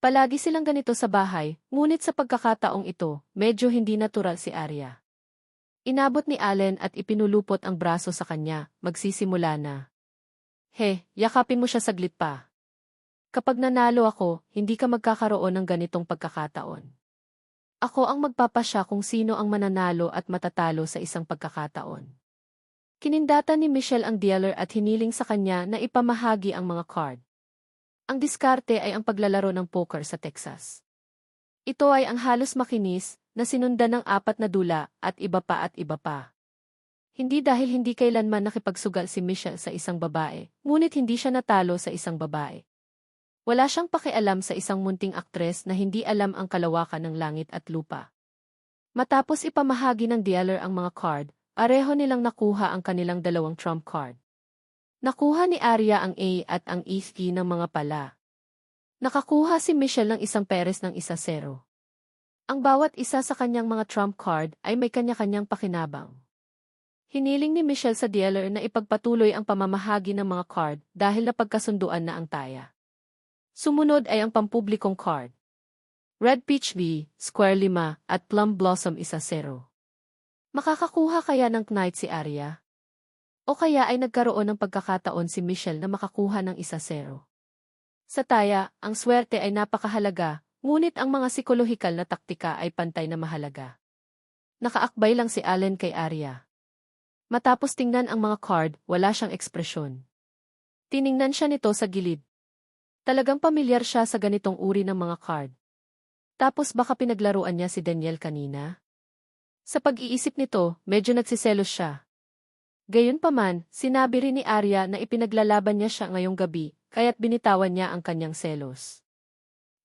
Palagi silang ganito sa bahay, ngunit sa pagkakataong ito, medyo hindi natural si Arya. Inabot ni Allen at ipinulupot ang braso sa kanya, magsisimula na. Yakapin mo siya saglit pa. Kapag nanalo ako, hindi ka magkakaroon ng ganitong pagkakataon. Ako ang magpapasya kung sino ang mananalo at matatalo sa isang pagkakataon. Kinindata ni Michelle ang dealer at hiniling sa kanya na ipamahagi ang mga card. Ang diskarte ay ang paglalaro ng poker sa Texas. Ito ay ang halos makinis na sinundan ng 4 na dula at iba pa at iba pa. Hindi dahil hindi kailanman nakipagsugal si Michelle sa isang babae, ngunit hindi siya natalo sa isang babae. Wala siyang pakialam sa isang munting aktres na hindi alam ang kalawakan ng langit at lupa. Matapos ipamahagi ng dealer ang mga card, pareho nilang nakuha ang kanilang dalawang trump card. Nakuha ni Arya ang A at ang Ace key ng mga pala. Nakakuha si Michelle ng isang peres ng 1-0. Ang bawat isa sa kanyang mga trump card ay may kanya-kanyang pakinabang. Hiniling ni Michelle sa dealer na ipagpatuloy ang pamamahagi ng mga card dahil napagkasunduan na ang taya. Sumunod ay ang pampublikong card. Red Peach B, Square 5, at Plum Blossom 1-0. Makakakuha kaya ng knight si Arya? O kaya ay nagkaroon ng pagkakataon si Michelle na makakuha ng 1-0? Sa taya, ang swerte ay napakahalaga, ngunit ang mga psikolohikal na taktika ay pantay na mahalaga. Nakaakbay lang si Allen kay Arya. Matapos tingnan ang mga card, wala siyang ekspresyon. Tiningnan siya nito sa gilid. Talagang pamilyar siya sa ganitong uri ng mga card. Tapos baka pinaglaruan niya si Daniel kanina? Sa pag-iisip nito, medyo nagsiselos siya. Gayunpaman, sinabi rin ni Arya na ipinaglalaban niya siya ngayong gabi, kaya't binitawan niya ang kanyang selos.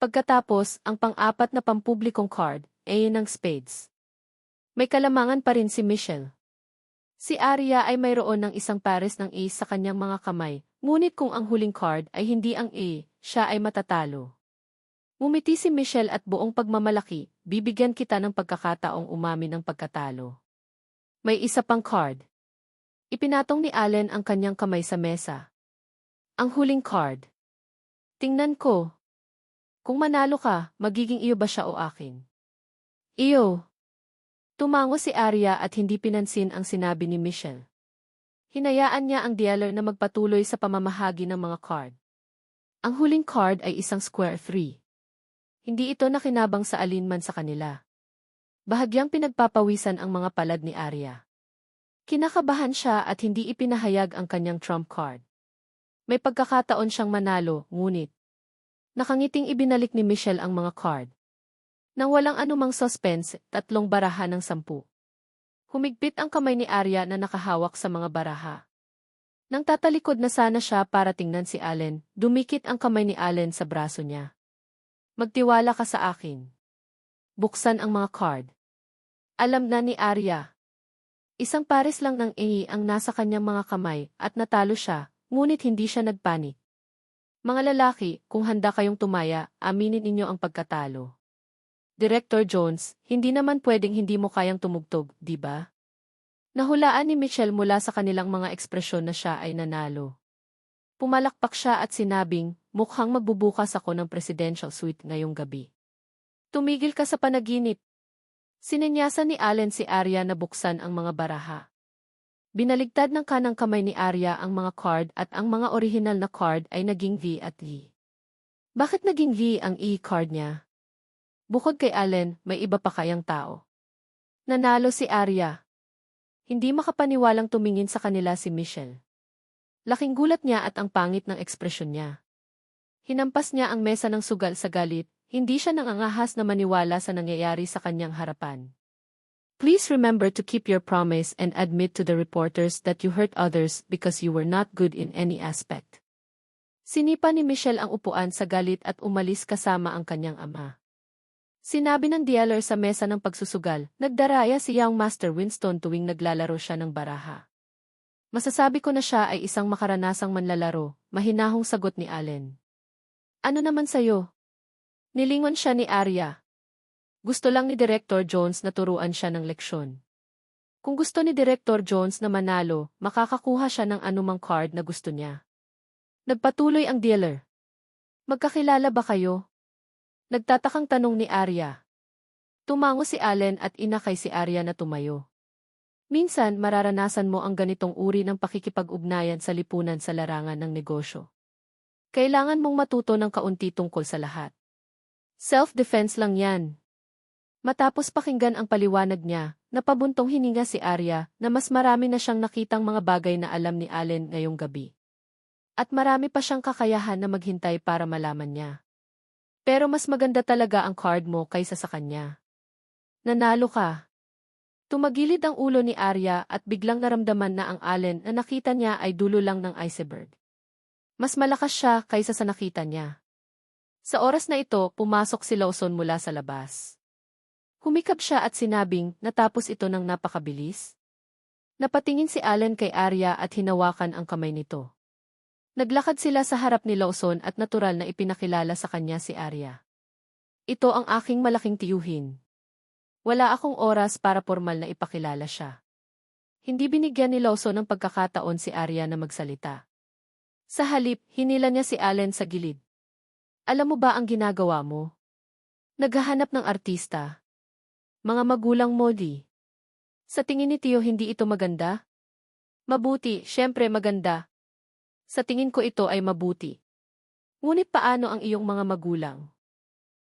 Pagkatapos, ang pang-4 na pampublikong card, A ng spades. May kalamangan pa rin si Michelle. Si Arya ay mayroon ng isang pares ng ace sa kanyang mga kamay, ngunit kung ang huling card ay hindi ang A, siya ay matatalo. Ngumiti si Michelle at buong pagmamalaki, bibigyan kita ng pagkakataong umamin ng pagkatalo. May isa pang card. Ipinatong ni Allen ang kanyang kamay sa mesa. Ang huling card. Tingnan ko. Kung manalo ka, magiging iyo ba siya o akin? Iyo. Tumango si Arya at hindi pinansin ang sinabi ni Michelle. Hinayaan niya ang dealer na magpatuloy sa pamamahagi ng mga card. Ang huling card ay isang square 3. Hindi ito nakinabang sa alinman sa kanila. Bahagyang pinagpapawisan ang mga palad ni Arya. Kinakabahan siya at hindi ipinahayag ang kanyang trump card. May pagkakataon siyang manalo, ngunit nakangiting ibinalik ni Michelle ang mga card. Nang walang anumang suspense, 3 baraha ng 10. Humigpit ang kamay ni Arya na nakahawak sa mga baraha. Nang tatalikod na sana siya para tingnan si Allen, dumikit ang kamay ni Allen sa braso niya. Magtiwala ka sa akin. Buksan ang mga card. Alam na ni Arya. Isang pares lang ng A ang nasa kanyang mga kamay at natalo siya, ngunit hindi siya nagpanik. Mga lalaki, kung handa kayong tumaya, aminin ninyo ang pagkatalo. Director Jones, hindi naman pwedeng hindi mo kayang tumugtog, di ba? Nahulaan ni Michelle mula sa kanilang mga ekspresyon na siya ay nanalo. Pumalakpak siya at sinabing, mukhang magbubukas ako ng presidential suite ngayong gabi. Tumigil ka sa panaginip. Sinenyasan ni Allen si Arya na buksan ang mga baraha. Binaligtad ng kanang kamay ni Arya ang mga card at ang mga orihinal na card ay naging V at E. Bakit naging V ang E card niya? Bukod kay Allen, may iba pa kayang tao. Nanalo si Arya. Hindi makapaniwalang tumingin sa kanila si Michelle. Laking gulat niya at ang pangit ng ekspresyon niya. Hinampas niya ang mesa ng sugal sa galit, hindi siya nangangahas na maniwala sa nangyayari sa kanyang harapan. Please remember to keep your promise and admit to the reporters that you hurt others because you were not good in any aspect. Sinipa ni Michelle ang upuan sa galit at umalis kasama ang kanyang ama. Sinabi ng dealer sa mesa ng pagsusugal, nagdaraya si Young Master Winston tuwing naglalaro siya ng baraha. Masasabi ko na siya ay isang makaranasang manlalaro, mahinahong sagot ni Allen. Ano naman sayo? Nilingon siya ni Arya. Gusto lang ni Director Jones na turuan siya ng leksyon. Kung gusto ni Director Jones na manalo, makakakuha siya ng anumang card na gusto niya. Nagpatuloy ang dealer. Magkakilala ba kayo? Nagtatakang tanong ni Arya. Tumango si Allen at inakay si Arya na tumayo. Minsan mararanasan mo ang ganitong uri ng pakikipag-ugnayan sa lipunan sa larangan ng negosyo. Kailangan mong matuto ng kaunti tungkol sa lahat. Self-defense lang yan. Matapos pakinggan ang paliwanag niya, napabuntong hininga si Arya na mas marami na siyang nakitang mga bagay na alam ni Allen ngayong gabi. At marami pa siyang kakayahan na maghintay para malaman niya. Pero mas maganda talaga ang card mo kaysa sa kanya. Nanalo ka. Tumagilid ang ulo ni Arya at biglang naramdaman na ang Allen na nakita niya ay dulo lang ng iceberg. Mas malakas siya kaysa sa nakita niya. Sa oras na ito, pumasok si Lawson mula sa labas. Humikap siya at sinabing natapos ito ng napakabilis. Napatingin si Allen kay Arya at hinawakan ang kamay nito. Naglakad sila sa harap ni Lawson at natural na ipinakilala sa kanya si Arya. Ito ang aking malaking tiyuhin. Wala akong oras para formal na ipakilala siya. Hindi binigyan ni Lawson ng pagkakataon si Arya na magsalita. Sa halip, hinila niya si Allen sa gilid. Alam mo ba ang ginagawa mo? Naghahanap ng artista. Mga magulang mo di. Sa tingin ni Tiyo hindi ito maganda? Mabuti, syempre maganda. Sa tingin ko ito ay mabuti. Ngunit paano ang iyong mga magulang?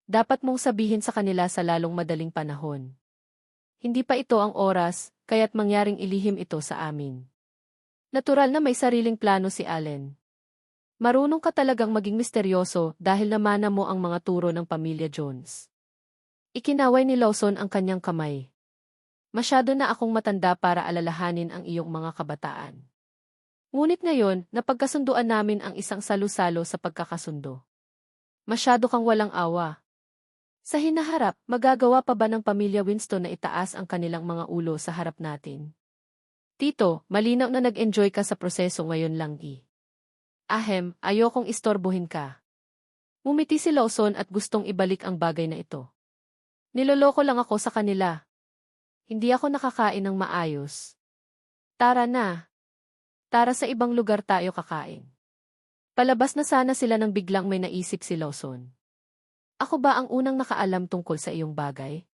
Dapat mong sabihin sa kanila sa lalong madaling panahon. Hindi pa ito ang oras, kaya't mangyaring ilihim ito sa amin. Natural na may sariling plano si Allen. Marunong ka talagang maging misteryoso dahil namana mo ang mga turo ng pamilya Jones. Ikinaway ni Lawson ang kanyang kamay. Masyado na akong matanda para alalahanin ang iyong mga kabataan. Ngunit ngayon, napagkasunduan namin ang isang salu-salo sa pagkakasundo. Masyado kang walang awa. Sa hinaharap, magagawa pa ba ng pamilya Winston na itaas ang kanilang mga ulo sa harap natin? Tito, malinaw na nag-enjoy ka sa proseso ngayon lang Ahem, ayokong istorbohin ka. Ngumiti si Lawson at gustong ibalik ang bagay na ito. Niloloko lang ako sa kanila. Hindi ako nakakain ng maayos. Tara na. Tara sa ibang lugar tayo kakain. Palabas na sana sila nang biglang may naisip si Lawson. Ako ba ang unang nakaalam tungkol sa iyong bagay?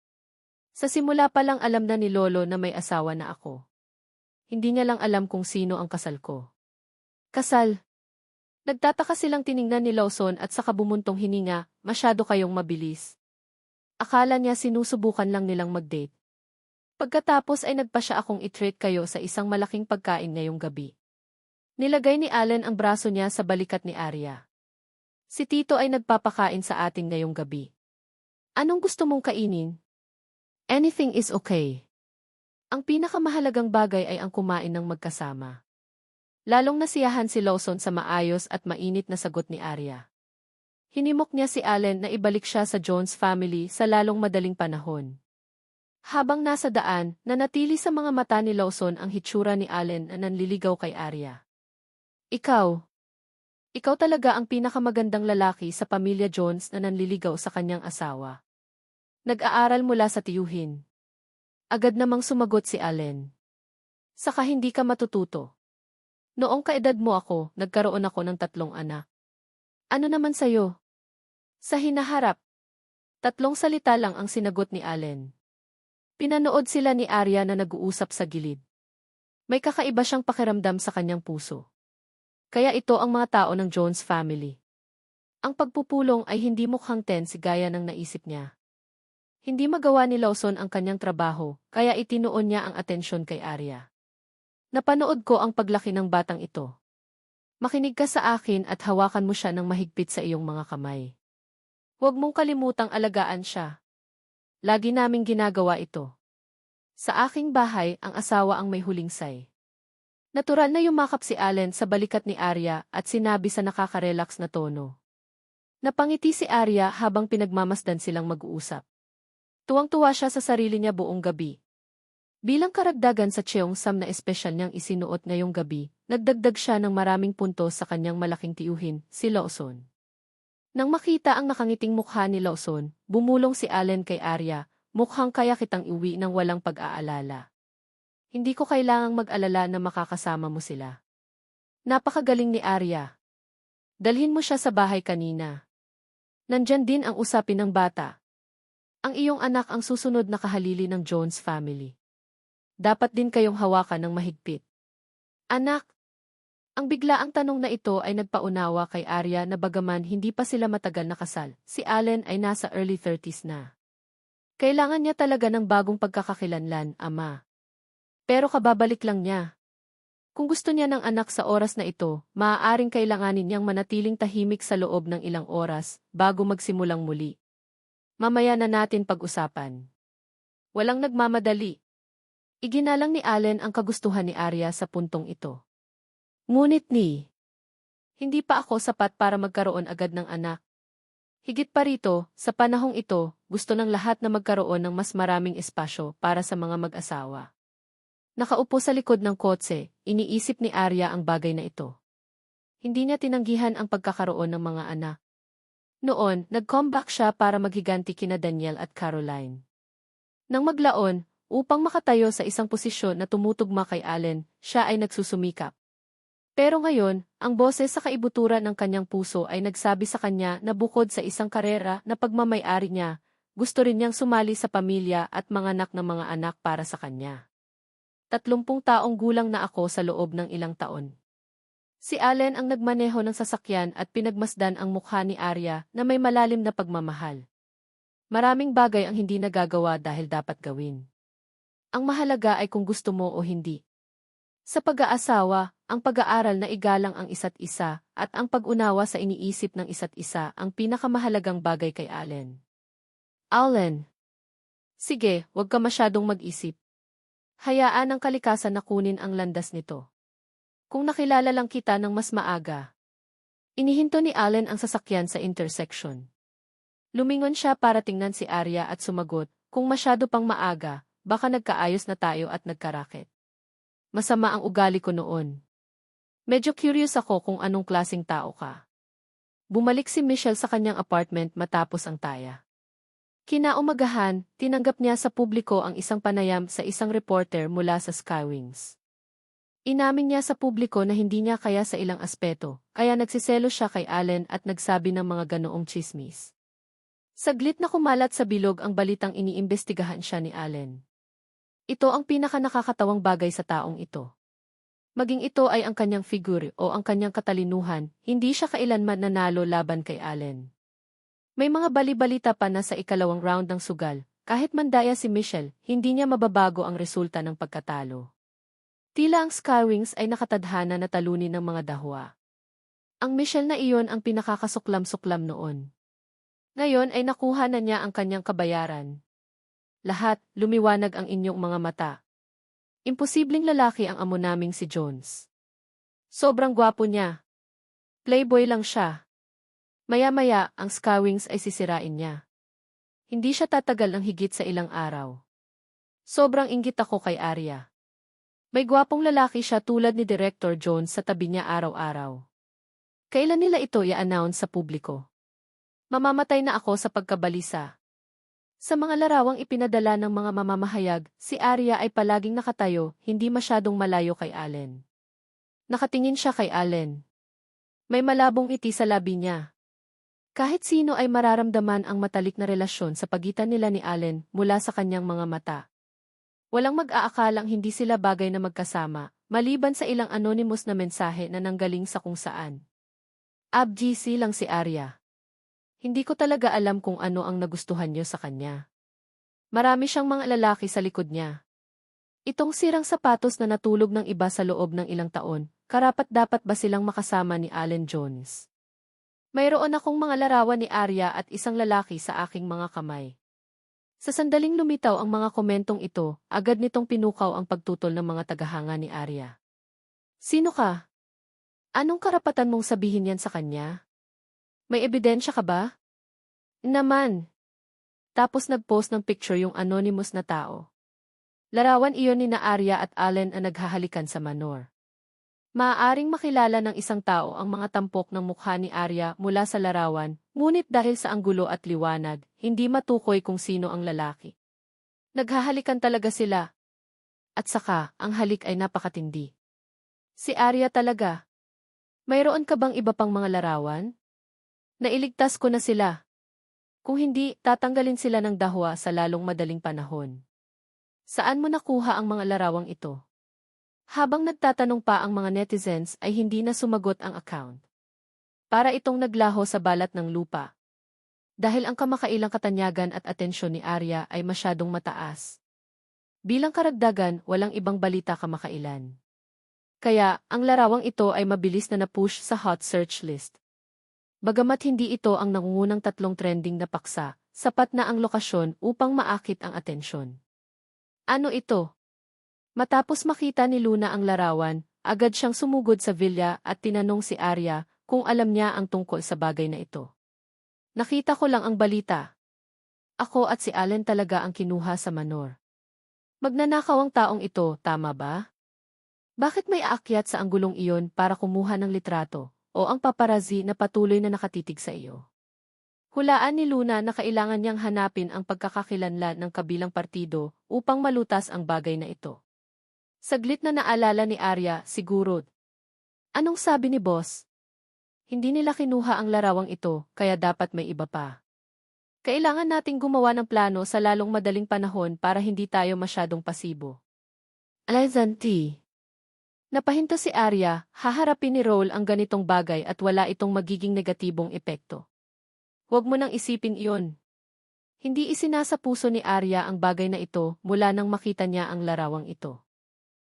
Sa simula pa lang alam na ni Lolo na may asawa na ako. Hindi niya lang alam kung sino ang kasal ko. Kasal? Nagtataka silang tiningnan ni Lawson at saka bumuntong hininga, masyado kayong mabilis. Akala niya sinusubukan lang nilang mag-date. Pagkatapos ay nagpa siya akong i-treat kayo sa isang malaking pagkain ngayong gabi. Nilagay ni Allen ang braso niya sa balikat ni Arya. Si Tito ay nagpapakain sa atin ngayong gabi. Anong gusto mong kainin? Anything is okay. Ang pinakamahalagang bagay ay ang kumain ng magkasama. Lalong nasiyahan si Lawson sa maayos at mainit na sagot ni Arya. Hinimok niya si Allen na ibalik siya sa Jones family sa lalong madaling panahon. Habang nasa daan, nanatili sa mga mata ni Lawson ang hitsura ni Allen na nanliligaw kay Arya. Ikaw talaga ang pinakamagandang lalaki sa pamilya Jones na nanliligaw sa kanyang asawa. Nag-aaral mula sa tiyuhin. Agad namang sumagot si Allen. Saka hindi ka matututo. Noong kaedad mo ako, nagkaroon ako ng 3 anak. Ano naman sa'yo? Sa hinaharap. 3 salita lang ang sinagot ni Allen. Pinanood sila ni Arya na nag-uusap sa gilid. May kakaiba siyang pakiramdam sa kanyang puso. Kaya ito ang mga tao ng Jones family. Ang pagpupulong ay hindi mukhang tense gaya ng naisip niya. Hindi magawa ni Lawson ang kanyang trabaho, kaya itinuon niya ang atensyon kay Arya. Napanood ko ang paglaki ng batang ito. Makinig ka sa akin at hawakan mo siya ng mahigpit sa iyong mga kamay. Huwag mong kalimutang alagaan siya. Lagi naming ginagawa ito. Sa aking bahay, ang asawa ang may huling say. Natural na yumakap si Allen sa balikat ni Arya at sinabi sa nakaka-relax na tono. Napangiti si Arya habang pinagmamasdan silang mag-uusap. Tuwang-tuwa siya sa sarili niya buong gabi. Bilang karagdagan sa cheongsam na espesyal niyang isinuot ngayong gabi, nagdagdag siya ng maraming puntos sa kanyang malaking tiyuhin, si Lawson. Nang makita ang nakangiting mukha ni Lawson, bumulong si Allen kay Arya, mukhang kaya kitang iuwi ng walang pag-aalala. Hindi ko kailangang mag-alala na makakasama mo sila. Napakagaling ni Arya. Dalhin mo siya sa bahay kanina. Nandyan din ang usapin ng bata. Ang iyong anak ang susunod na kahalili ng Jones family. Dapat din kayong hawakan ng mahigpit. Anak, ang biglaang tanong na ito ay nagpaunawa kay Arya na bagaman hindi pa sila matagal na kasal, si Allen ay nasa early 30s na. Kailangan niya talaga ng bagong pagkakakilanlan, ama. Pero kababalik lang niya. Kung gusto niya ng anak sa oras na ito, maaaring kailanganin niyang manatiling tahimik sa loob ng ilang oras bago magsimulang muli. Mamaya na natin pag-usapan. Walang nagmamadali. Iginalang ni Allen ang kagustuhan ni Arya sa puntong ito. Ngunit hindi pa ako sapat para magkaroon agad ng anak. Higit pa rito, sa panahong ito, gusto ng lahat na magkaroon ng mas maraming espasyo para sa mga mag-asawa. Nakaupo sa likod ng kotse, iniisip ni Arya ang bagay na ito. Hindi niya tinanggihan ang pagkakaroon ng mga anak. Noon, nag-comeback siya para maghiganti kina Daniel at Caroline. Nang maglaon, upang makatayo sa isang posisyon na tumutugma kay Allen, siya ay nagsusumikap. Pero ngayon, ang boses sa kaibuturan ng kanyang puso ay nagsabi sa kanya na bukod sa isang karera na pagmamay-ari niya, gusto rin niyang sumali sa pamilya at manganak ng mga anak para sa kanya. 30 taong gulang na ako sa loob ng ilang taon. Si Allen ang nagmaneho ng sasakyan at pinagmasdan ang mukha ni Arya na may malalim na pagmamahal. Maraming bagay ang hindi nagagawa dahil dapat gawin. Ang mahalaga ay kung gusto mo o hindi. Sa pag-aasawa, ang pag-aaral na igalang ang isa't isa at ang pag-unawa sa iniisip ng isa't isa ang pinakamahalagang bagay kay Allen. Allen. Sige, huwag ka masyadong mag-isip. Hayaan ang kalikasan na kunin ang landas nito. Kung nakilala lang kita ng mas maaga. Inihinto ni Allen ang sasakyan sa intersection. Lumingon siya para tingnan si Arya at sumagot, kung masyado pang maaga, baka nagkaayos na tayo at nagkaraket. Masama ang ugali ko noon. Medyo curious ako kung anong klaseng tao ka. Bumalik si Michelle sa kanyang apartment matapos ang taya. Kinaumagahan, tinanggap niya sa publiko ang isang panayam sa isang reporter mula sa Skywings. Inamin niya sa publiko na hindi niya kaya sa ilang aspeto, kaya nagsiselo siya kay Allen at nagsabi ng mga ganoong tsismis. Saglit na kumalat sa bilog ang balitang iniimbestigahan siya ni Allen. Ito ang pinaka-nakakatawang bagay sa taong ito. Maging ito ay ang kanyang figure o ang kanyang katalinuhan, hindi siya kailanman nanalo laban kay Allen. May mga bali-balita pa na sa ikalawang round ng sugal, kahit mandaya si Michelle, hindi niya mababago ang resulta ng pagkatalo. Tila ang Skywings ay nakatadhana na talunin ng mga dahwa. Ang Michelle na iyon ang pinakakasuklam-suklam noon. Ngayon ay nakuha na niya ang kanyang kabayaran. Lahat, lumiwanag ang inyong mga mata. Imposibleng lalaki ang amo naming si Jones. Sobrang gwapo niya. Playboy lang siya. Maya-maya, ang Skywings ay sisirain niya. Hindi siya tatagal ng higit sa ilang araw. Sobrang inggit ako kay Arya. May gwapong lalaki siya tulad ni Director Jones sa tabi niya araw-araw. Kailan nila ito i-announce sa publiko? Mamamatay na ako sa pagkabalisa. Sa mga larawang ipinadala ng mga mamamahayag, si Arya ay palaging nakatayo, hindi masyadong malayo kay Allen. Nakatingin siya kay Allen. May malabong ngiti sa labi niya. Kahit sino ay mararamdaman ang matalik na relasyon sa pagitan nila ni Allen mula sa kanyang mga mata. Walang mag-aakalang hindi sila bagay na magkasama, maliban sa ilang anonymous na mensahe na nanggaling sa kung saan. Abgc lang si Arya. Hindi ko talaga alam kung ano ang nagustuhan niyo sa kanya. Marami siyang mga lalaki sa likod niya. Itong sirang sapatos na natulog ng iba sa loob ng ilang taon, karapat-dapat ba silang makasama ni Allen Jones? Mayroon akong mga larawan ni Arya at isang lalaki sa aking mga kamay. Sa sandaling lumitaw ang mga komentong ito, agad nitong pinukaw ang pagtutol ng mga tagahanga ni Arya. Sino ka? Anong karapatan mong sabihin yan sa kanya? May ebidensya ka ba? Naman. Tapos nag-post ng picture yung anonymous na tao. Larawan iyon ni na Arya at Allen ang naghahalikan sa manor. Maaaring makilala ng isang tao ang mga tampok ng mukha ni Arya mula sa larawan, ngunit dahil sa anggulo at liwanag, hindi matukoy kung sino ang lalaki. Naghahalikan talaga sila. At saka, ang halik ay napakatindi. Si Arya talaga. Mayroon ka bang iba pang mga larawan? Nailigtas ko na sila. Kung hindi, tatanggalin sila ng dahwa sa lalong madaling panahon. Saan mo nakuha ang mga larawang ito? Habang nagtatanong pa ang mga netizens ay hindi na sumagot ang account. Para itong naglaho sa balat ng lupa. Dahil ang kamakailang katanyagan at atensyon ni Arya ay masyadong mataas. Bilang karagdagan, walang ibang balita kamakailan. Kaya, ang larawang ito ay mabilis na na-push sa hot search list. Bagamat hindi ito ang nangungunang 3 trending na paksa, sapat na ang lokasyon upang maakit ang atensyon. Ano ito? Matapos makita ni Luna ang larawan, agad siyang sumugod sa villa at tinanong si Arya kung alam niya ang tungkol sa bagay na ito. Nakita ko lang ang balita. Ako at si Allen talaga ang kinuha sa manor. Magnanakaw ang taong ito, tama ba? Bakit may aakyat sa anggulong iyon para kumuha ng litrato? O ang paparazzi na patuloy na nakatitig sa iyo. Hulaan ni Luna na kailangan niyang hanapin ang pagkakakilanlan ng kabilang partido upang malutas ang bagay na ito. Saglit na naalala ni Arya, siguro. Anong sabi ni boss? Hindi nila kinuha ang larawang ito, kaya dapat may iba pa. Kailangan nating gumawa ng plano sa lalong madaling panahon para hindi tayo masyadong pasibo. Alexanti. Napahinto si Arya, haharapin ni Roll ang ganitong bagay at wala itong magiging negatibong epekto. Huwag mo nang isipin iyon. Hindi isinasa puso ni Arya ang bagay na ito mula nang makita niya ang larawang ito.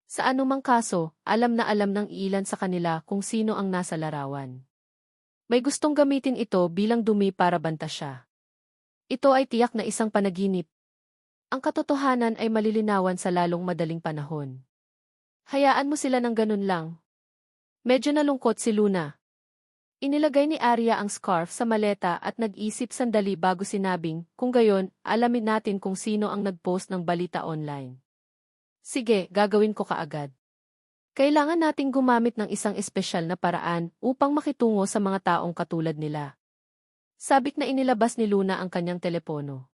Sa anumang kaso, alam ng ilan sa kanila kung sino ang nasa larawan. May gustong gamitin ito bilang dumi para banta siya. Ito ay tiyak na isang panaginip. Ang katotohanan ay malilinawan sa lalong madaling panahon. Hayaan mo sila ng ganun lang. Medyo nalungkot si Luna. Inilagay ni Arya ang scarf sa maleta at nag-isip sandali bago sinabing, kung gayon, alamin natin kung sino ang nag-post ng balita online. Sige, gagawin ko kaagad. Kailangan nating gumamit ng isang espesyal na paraan upang makitungo sa mga taong katulad nila. Sabik na inilabas ni Luna ang kanyang telepono.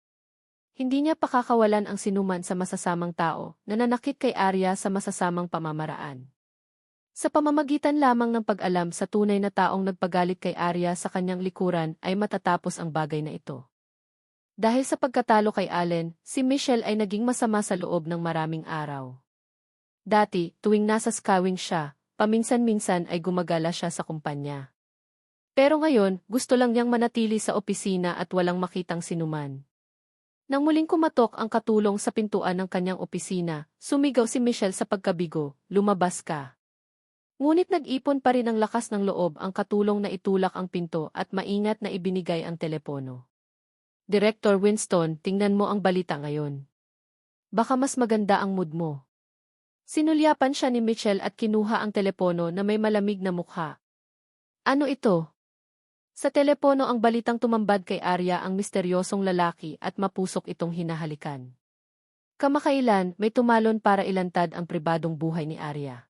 Hindi niya pakakawalan ang sinuman sa masasamang tao na nanakit kay Arya sa masasamang pamamaraan. Sa pamamagitan lamang ng pag-alam sa tunay na taong nagpagalit kay Arya sa kanyang likuran ay matatapos ang bagay na ito. Dahil sa pagkatalo kay Allen, si Michelle ay naging masama sa loob ng maraming araw. Dati, tuwing nasa skawing siya, paminsan-minsan ay gumagala siya sa kumpanya. Pero ngayon, gusto lang niyang manatili sa opisina at walang makitang sinuman. Nang muling kumatok ang katulong sa pintuan ng kanyang opisina, sumigaw si Michelle sa pagkabigo, lumabas ka. Ngunit nag-ipon pa rin ang lakas ng loob ang katulong na itulak ang pinto at maingat na ibinigay ang telepono. Director Winston, tingnan mo ang balita ngayon. Baka mas maganda ang mood mo. Sinulyapan siya ni Michelle at kinuha ang telepono na may malamig na mukha. Ano ito? Sa telepono ang balitang tumambad kay Arya ang misteryosong lalaki at mapusok itong hinahalikan. Kamakailan, may tumalon para ilantad ang pribadong buhay ni Arya.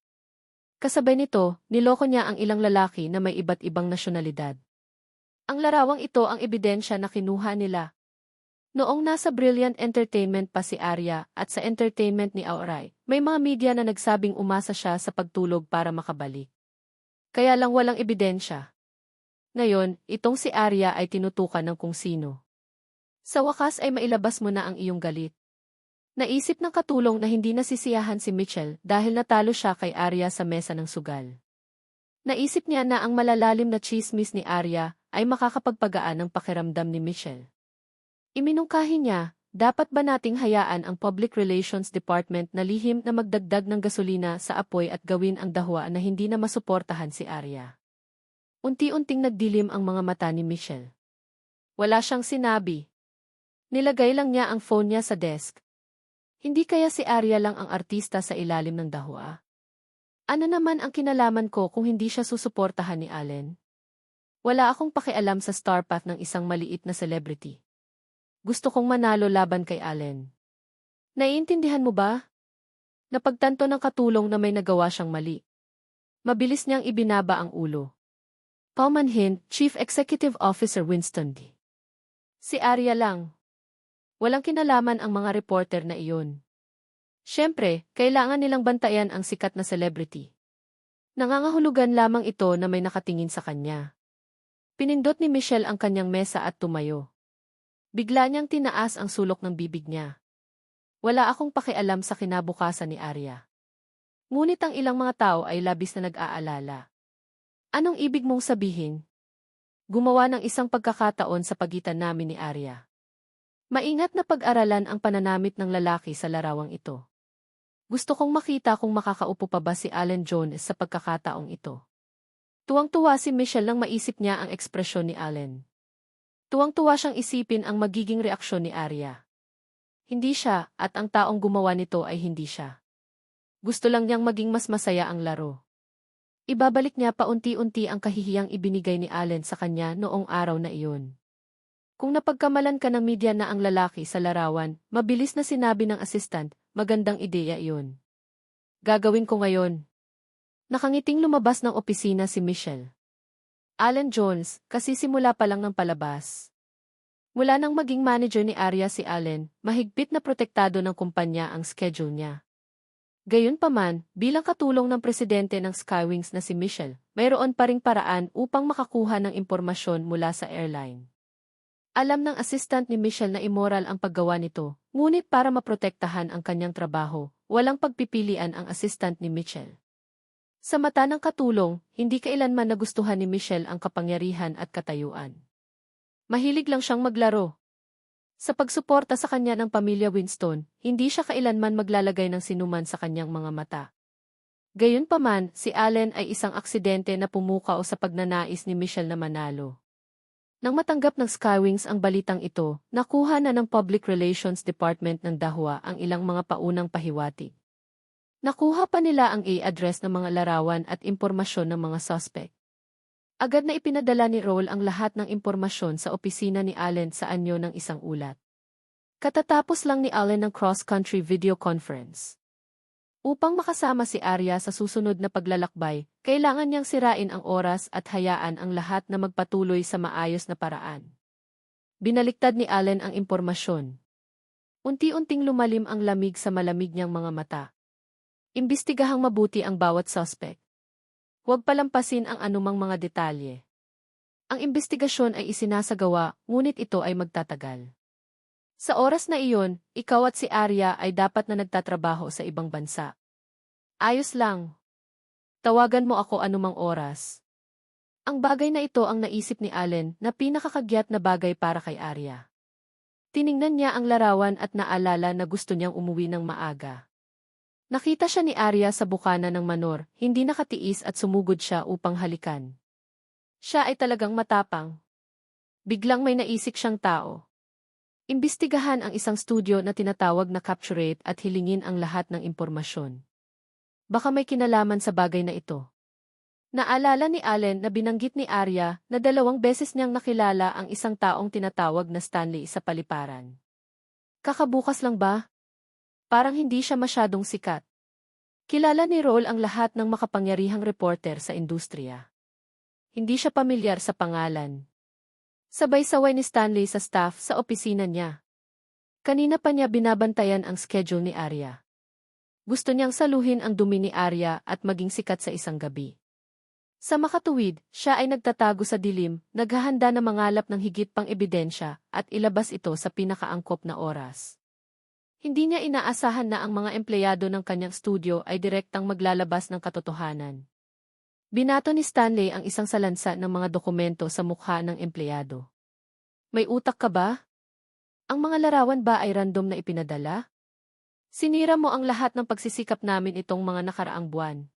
Kasabay nito, niloko niya ang ilang lalaki na may iba't ibang nasyonalidad. Ang larawang ito ang ebidensya na kinuha nila. Noong nasa Brilliant Entertainment pa si Arya at sa entertainment ni Auray, may mga media na nagsabing umasa siya sa pagtulog para makabalik. Kaya lang walang ebidensya. Ngayon, itong si Arya ay tinutukan ng kung sino. Sa wakas ay mailabas mo na ang iyong galit. Naisip ng katulong na hindi nasisiyahan si Michelle dahil natalo siya kay Arya sa mesa ng sugal. Naisip niya na ang malalalim na chismis ni Arya ay makakapagpagaan ng pakiramdam ni Michelle. Iminungkahi niya, dapat ba nating hayaan ang Public Relations Department na lihim na magdagdag ng gasolina sa apoy at gawin ang dahwa na hindi na masuportahan si Arya? Unti-unting nagdilim ang mga mata ni Michelle. Wala siyang sinabi. Nilagay lang niya ang phone niya sa desk. Hindi kaya si Arya lang ang artista sa ilalim ng dahwa? Ano naman ang kinalaman ko kung hindi siya susuportahan ni Allen? Wala akong pakialam sa star path ng isang maliit na celebrity. Gusto kong manalo laban kay Allen. Naiintindihan mo ba? Napagtanto ng katulong na may nagawa siyang mali. Mabilis niyang ibinaba ang ulo. Paumanhin, Chief Executive Officer Winston D. Si Arya lang. Walang kinalaman ang mga reporter na iyon. Siyempre, kailangan nilang bantayan ang sikat na celebrity. Nangangahulugan lamang ito na may nakatingin sa kanya. Pinindot ni Michelle ang kanyang mesa at tumayo. Bigla niyang tinaas ang sulok ng bibig niya. Wala akong pakialam sa kinabukasan ni Arya. Ngunit ang ilang mga tao ay labis na nag-aalala. Anong ibig mong sabihin? Gumawa ng isang pagkakataon sa pagitan namin ni Arya. Maingat na pag-aralan ang pananamit ng lalaki sa larawang ito. Gusto kong makita kung makakaupo pa ba si Allen Jones sa pagkakataong ito. Tuwang-tuwa si Michelle nang maisip niya ang ekspresyon ni Allen. Tuwang-tuwa siyang isipin ang magiging reaksyon ni Arya. Hindi siya, at ang taong gumawa nito ay hindi siya. Gusto lang niyang maging mas masaya ang laro. Ibabalik niya paunti-unti ang kahihiyang ibinigay ni Allen sa kanya noong araw na iyon. Kung napagkamalan ka ng media na ang lalaki sa larawan, mabilis na sinabi ng assistant, magandang ideya iyon. Gagawin ko ngayon. Nakangiting lumabas ng opisina si Michelle. Allen Jones, kasi simula pa lang ng palabas. Mula nang maging manager ni Arya si Allen, mahigpit na protektado ng kumpanya ang schedule niya. Gayunpaman, bilang katulong ng presidente ng Skywings na si Michelle, mayroon pa ring paraan upang makakuha ng impormasyon mula sa airline. Alam ng assistant ni Michelle na immoral ang paggawa nito, ngunit para maprotektahan ang kanyang trabaho, walang pagpipilian ang assistant ni Michelle. Sa mata ng katulong, hindi kailanman nagustuhan ni Michelle ang kapangyarihan at katayuan. Mahilig lang siyang maglaro. Sa pagsuporta sa kanya ng pamilya Winston, hindi siya kailanman maglalagay ng sinuman sa kanyang mga mata. Gayunpaman, si Allen ay isang aksidente na pumukaw sa pagnanais ni Michelle na manalo. Nang matanggap ng Skywings ang balitang ito, nakuha na ng Public Relations Department ng Dahua ang ilang mga paunang pahiwatig. Nakuha pa nila ang e-address ng mga larawan at impormasyon ng mga suspect. Agad na ipinadala ni Roll ang lahat ng impormasyon sa opisina ni Allen sa anyo ng isang ulat. Katatapos lang ni Allen ng cross-country video conference. Upang makasama si Arya sa susunod na paglalakbay, kailangan niyang sirain ang oras at hayaan ang lahat na magpatuloy sa maayos na paraan. Binaliktad ni Allen ang impormasyon. Unti-unting lumalim ang lamig sa malamig niyang mga mata. Imbestigahang mabuti ang bawat suspect. Huwag palampasin ang anumang mga detalye. Ang imbestigasyon ay isinasagawa, ngunit ito ay magtatagal. Sa oras na iyon, ikaw at si Arya ay dapat na nagtatrabaho sa ibang bansa. Ayos lang. Tawagan mo ako anumang oras. Ang bagay na ito ang naisip ni Allen na pinakakagyat na bagay para kay Arya. Tiningnan niya ang larawan at naalala na gusto niyang umuwi ng maaga. Nakita siya ni Arya sa bukana ng manor, hindi nakatiis at sumugod siya upang halikan. Siya ay talagang matapang. Biglang may naisik siyang tao. Imbestigahan ang isang studio na tinatawag na Capturate at hilingin ang lahat ng impormasyon. Baka may kinalaman sa bagay na ito. Naalala ni Allen na binanggit ni Arya na 2 beses niyang nakilala ang isang taong tinatawag na Stanley sa paliparan. Kakabukas lang ba? Parang hindi siya masyadong sikat. Kilala ni Roll ang lahat ng makapangyarihang reporter sa industriya. Hindi siya pamilyar sa pangalan. Sabay-saway ni Stanley sa staff sa opisina niya. Kanina pa niya binabantayan ang schedule ni Arya. Gusto niyang saluhin ang dumi ni Arya at maging sikat sa isang gabi. Sa makatuwid, siya ay nagtatago sa dilim, naghahanda na mangalap ng higit pang ebidensya at ilabas ito sa pinakaangkop na oras. Hindi niya inaasahan na ang mga empleyado ng kanyang studio ay direktang maglalabas ng katotohanan. Binato ni Stanley ang isang salansa ng mga dokumento sa mukha ng empleyado. May utak ka ba? Ang mga larawan ba ay random na ipinadala? Sinira mo ang lahat ng pagsisikap namin itong mga nakaraang buwan.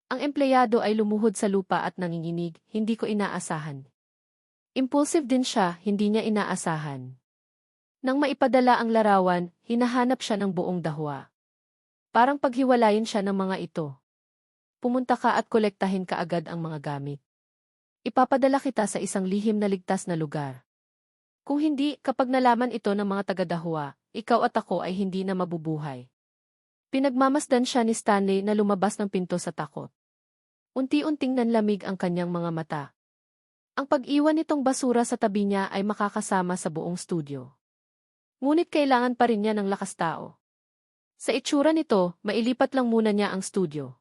Ang empleyado ay lumuhod sa lupa at nanginginig, hindi ko inaasahan. Impulsive din siya, hindi niya inaasahan. Nang maipadala ang larawan, hinahanap siya ng buong Dahua. Parang paghiwalayin siya ng mga ito. Pumunta ka at kolektahin kaagad ang mga gamit. Ipapadala kita sa isang lihim na ligtas na lugar. Kung hindi, kapag nalaman ito ng mga taga-Dahua, ikaw at ako ay hindi na mabubuhay. Pinagmamasdan siya ni Stanley na lumabas ng pinto sa takot. Unti-unting nanlamig ang kanyang mga mata. Ang pag-iwan nitong basura sa tabi niya ay makakasama sa buong studio. Ngunit kailangan pa rin niya ng lakas tao. Sa itsura nito, mailipat lang muna niya ang studio.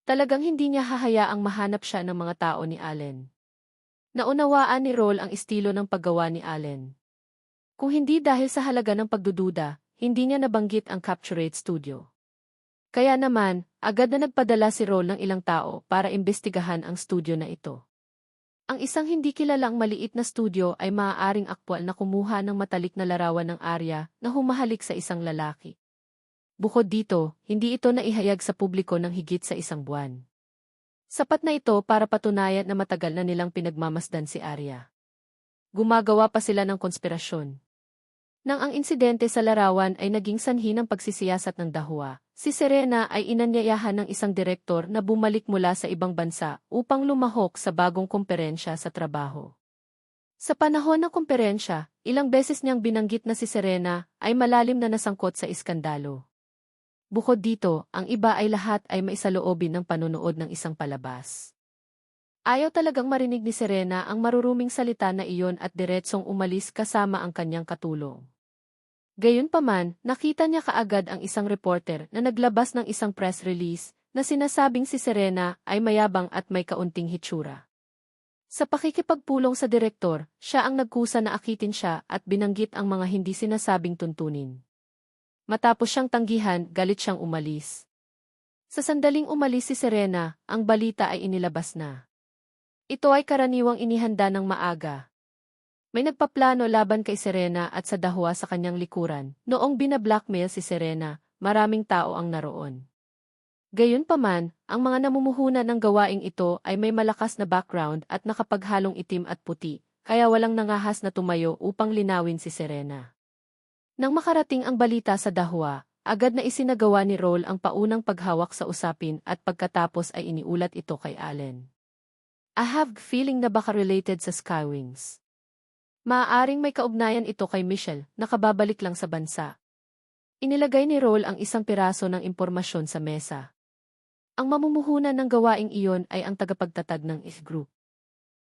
Talagang hindi niya hahayaang mahanap siya ng mga tao ni Allen. Naunawaan ni Roll ang estilo ng paggawa ni Allen. Kung hindi dahil sa halaga ng pagdududa, hindi niya nabanggit ang Capturate Studio. Kaya naman, agad na nagpadala si Roll ng ilang tao para imbestigahan ang studio na ito. Ang isang hindi kilalang maliit na studio ay maaaring aktwal na kumuha ng matalik na larawan ng Arya na humahalik sa isang lalaki. Bukod dito, hindi ito naihayag sa publiko ng higit sa isang buwan. Sapat na ito para patunayan na matagal na nilang pinagmamasdan si Arya. Gumagawa pa sila ng konspirasyon. Nang ang insidente sa larawan ay naging sanhi ng pagsisiyasat ng Dahua, si Serena ay inanyayahan ng isang direktor na bumalik mula sa ibang bansa upang lumahok sa bagong komperensya sa trabaho. Sa panahon ng komperensya, ilang beses niyang binanggit na si Serena ay malalim na nasangkot sa iskandalo. Bukod dito, ang iba ay lahat ay maisaloobin ng panonood ng isang palabas. Ayaw talagang marinig ni Serena ang maruruming salita na iyon at diretsong umalis kasama ang kanyang katulong. Gayunpaman, nakita niya kaagad ang isang reporter na naglabas ng isang press release na sinasabing si Serena ay mayabang at may kaunting hitsura. Sa pakikipagpulong sa direktor, siya ang nagkusa na akitin siya at binanggit ang mga hindi sinasabing tuntunin. Matapos siyang tanggihan, galit siyang umalis. Sa sandaling umalis si Serena, ang balita ay inilabas na. Ito ay karaniwang inihanda ng maaga. May nagpaplano laban kay Serena at sa Dahua sa kanyang likuran. Noong binablackmail si Serena, maraming tao ang naroon. Gayunpaman, ang mga namumuhunan ng gawaing ito ay may malakas na background at nakapaghalong itim at puti, kaya walang nangahas na tumayo upang linawin si Serena. Nang makarating ang balita sa Dahua, agad na isinagawa ni Roll ang paunang paghawak sa usapin at pagkatapos ay iniulat ito kay Allen. I have feeling na baka related sa Skywings. Maaaring may kaugnayan ito kay Michelle, nakababalik lang sa bansa. Inilagay ni Roll ang isang piraso ng impormasyon sa mesa. Ang mamumuhunan ng gawaing iyon ay ang tagapagtatag ng IS Group.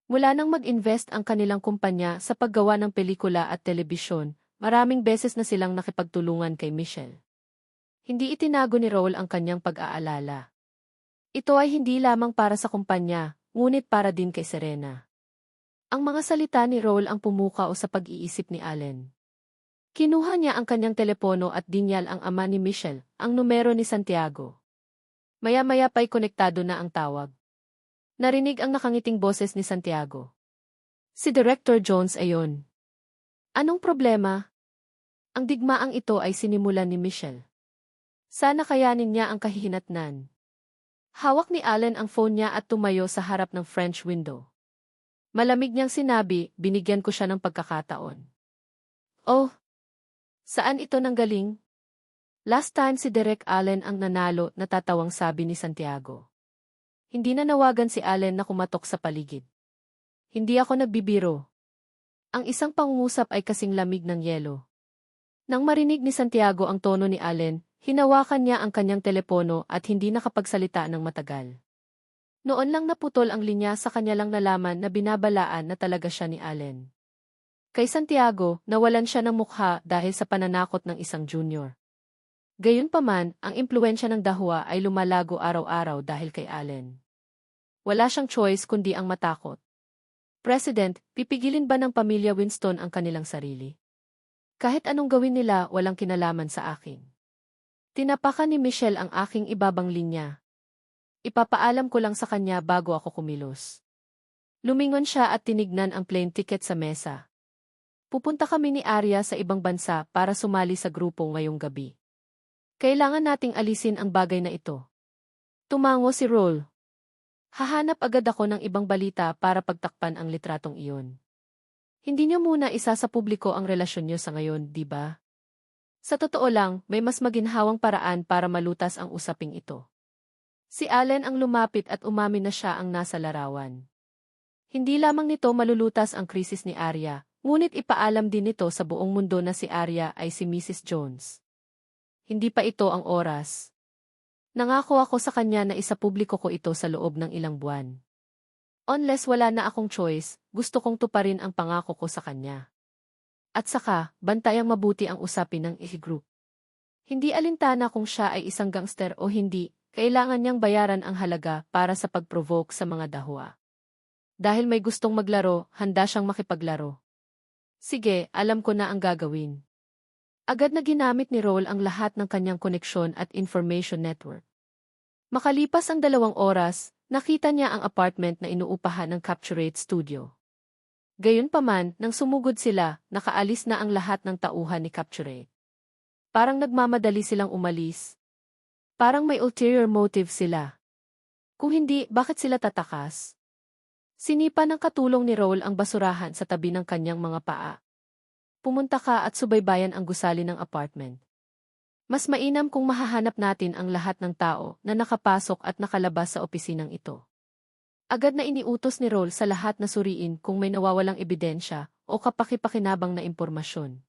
Mula nang mag-invest ang kanilang kumpanya sa paggawa ng pelikula at telebisyon, maraming beses na silang nakipagtulungan kay Michelle. Hindi itinago ni Roll ang kanyang pag-aalala. Ito ay hindi lamang para sa kumpanya, ngunit para din kay Serena. Ang mga salita ni Roll ang pumukaw sa pag-iisip ni Allen. Kinuha niya ang kanyang telepono at dinyal ang ama ni Michelle, ang numero ni Santiago. Maya-maya pa'y konektado na ang tawag. Narinig ang nakangiting boses ni Santiago. Si Director Jones ayon. Anong problema? Ang digmaang ito ay sinimulan ni Michelle. Sana kayanin niya ang kahihinatnan. Hawak ni Allen ang phone niya at tumayo sa harap ng French window. Malamig niyang sinabi, binigyan ko siya ng pagkakataon. Oh, saan ito nanggaling? Last time si Derek Allen ang nanalo, natatawang sabi ni Santiago. Hindi na nawagan si Allen na kumatok sa paligid. Hindi ako nagbibiro. Ang isang pangungusap ay kasing lamig ng yelo. Nang marinig ni Santiago ang tono ni Allen, hinawakan niya ang kanyang telepono at hindi nakapagsalita ng matagal. Noon lang naputol ang linya sa kanya lang nalaman na binabalaan na talaga siya ni Allen. Kay Santiago, nawalan siya ng mukha dahil sa pananakot ng isang junior. Gayunpaman, ang impluwensya ng Dahua ay lumalago araw-araw dahil kay Allen. Wala siyang choice kundi ang matakot. President, pipigilin ba ng pamilya Winston ang kanilang sarili? Kahit anong gawin nila, walang kinalaman sa akin. Tinapakan ni Michelle ang aking ibabang linya. Ipapaalam ko lang sa kanya bago ako kumilos. Lumingon siya at tinignan ang plane ticket sa mesa. Pupunta kami ni Arya sa ibang bansa para sumali sa grupo ngayong gabi. Kailangan nating alisin ang bagay na ito. Tumango si Roll. Hahanap agad ako ng ibang balita para pagtakpan ang litratong iyon. Hindi niyo muna isa sa publiko ang relasyon niyo sa ngayon, di ba? Sa totoo lang, may mas maginhawang paraan para malutas ang usaping ito. Si Allen ang lumapit at umamin na siya ang nasa larawan. Hindi lamang nito malulutas ang krisis ni Arya, ngunit ipaalam din nito sa buong mundo na si Arya ay si Mrs. Jones. Hindi pa ito ang oras. Nangako ako sa kanya na isapubliko ko ito sa loob ng ilang buwan. Unless wala na akong choice, gusto kong tuparin ang pangako ko sa kanya. At saka, bantayang mabuti ang usapin ng IS Group. Hindi alintana kung siya ay isang gangster o hindi, kailangan niyang bayaran ang halaga para sa pag-provoke sa mga Dahua. Dahil may gustong maglaro, handa siyang makipaglaro. Sige, alam ko na ang gagawin. Agad na ginamit ni Roll ang lahat ng kanyang koneksyon at information network. Makalipas ang 2 oras, nakita niya ang apartment na inuupahan ng Capturate Studio. Gayunpaman, nang sumugod sila, nakaalis na ang lahat ng tauhan ni Capturate. Parang nagmamadali silang umalis. Parang may ulterior motive sila. Kung hindi, bakit sila tatakas? Sinipa ng katulong ni Roll ang basurahan sa tabi ng kanyang mga paa. Pumunta ka at subaybayan ang gusali ng apartment. Mas mainam kung mahahanap natin ang lahat ng tao na nakapasok at nakalabas sa opisinang ito. Agad na iniutos ni Roll sa lahat na suriin kung may nawawalang ebidensya o kapakipakinabang na impormasyon.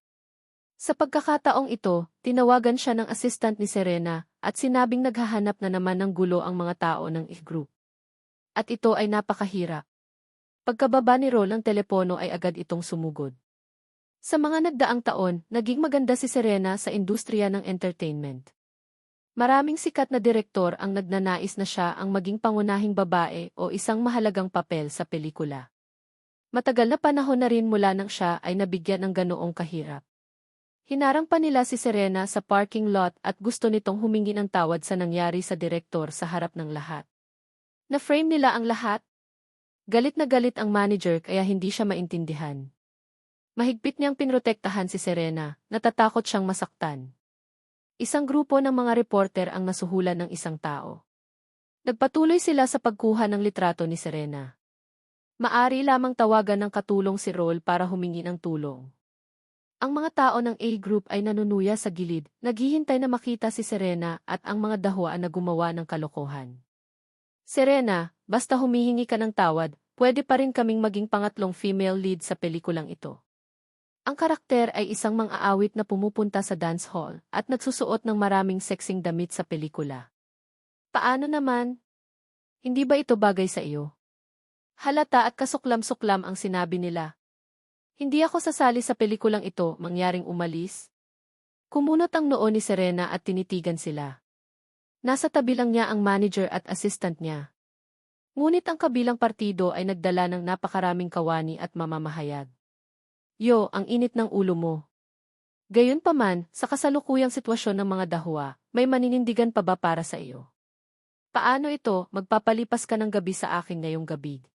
Sa pagkakataong ito, tinawagan siya ng assistant ni Serena at sinabing naghahanap na naman ng gulo ang mga tao ng group. At ito ay napakahirap. Pagkababa ni Roll ng telepono ay agad itong sumugod. Sa mga nagdaang taon, naging maganda si Serena sa industriya ng entertainment. Maraming sikat na direktor ang nagnanais na siya ang maging pangunahing babae o isang mahalagang papel sa pelikula. Matagal na panahon na rin mula nang siya ay nabigyan ng ganoong kahirap. Hinarang pa nila si Serena sa parking lot at gusto nitong humingi ng tawad sa nangyari sa direktor sa harap ng lahat. Na-frame nila ang lahat. Galit na galit ang manager kaya hindi siya maintindihan. Mahigpit niyang pinrotektahan si Serena, natatakot siyang masaktan. Isang grupo ng mga reporter ang nasuhulan ng isang tao. Nagpatuloy sila sa pagkuha ng litrato ni Serena. Maari lamang tawagan ng katulong si Roll para humingi ng tulong. Ang mga tao ng A group ay nanunuya sa gilid, naghihintay na makita si Serena at ang mga dahwa na gumawa ng kalokohan. Serena, basta humihingi ka ng tawad, pwede pa rin kaming maging pangatlong female lead sa pelikulang ito. Ang karakter ay isang mang-aawit na pumupunta sa dance hall at nagsusuot ng maraming sexing damit sa pelikula. Paano naman? Hindi ba ito bagay sa iyo? Halata at kasuklam-suklam ang sinabi nila. Hindi ako sasali sa pelikulang ito, mangyaring umalis. Kumunot ang noo ni Serena at tinitigan sila. Nasa tabi lang niya ang manager at assistant niya. Ngunit ang kabilang partido ay nagdala ng napakaraming kawani at mamamahayag. Yo, ang init ng ulo mo. Gayunpaman, sa kasalukuyang sitwasyon ng mga dahwa, may maninindigan pa ba para sa iyo? Paano ito, magpapalipas ka ng gabi sa akin ngayong gabi?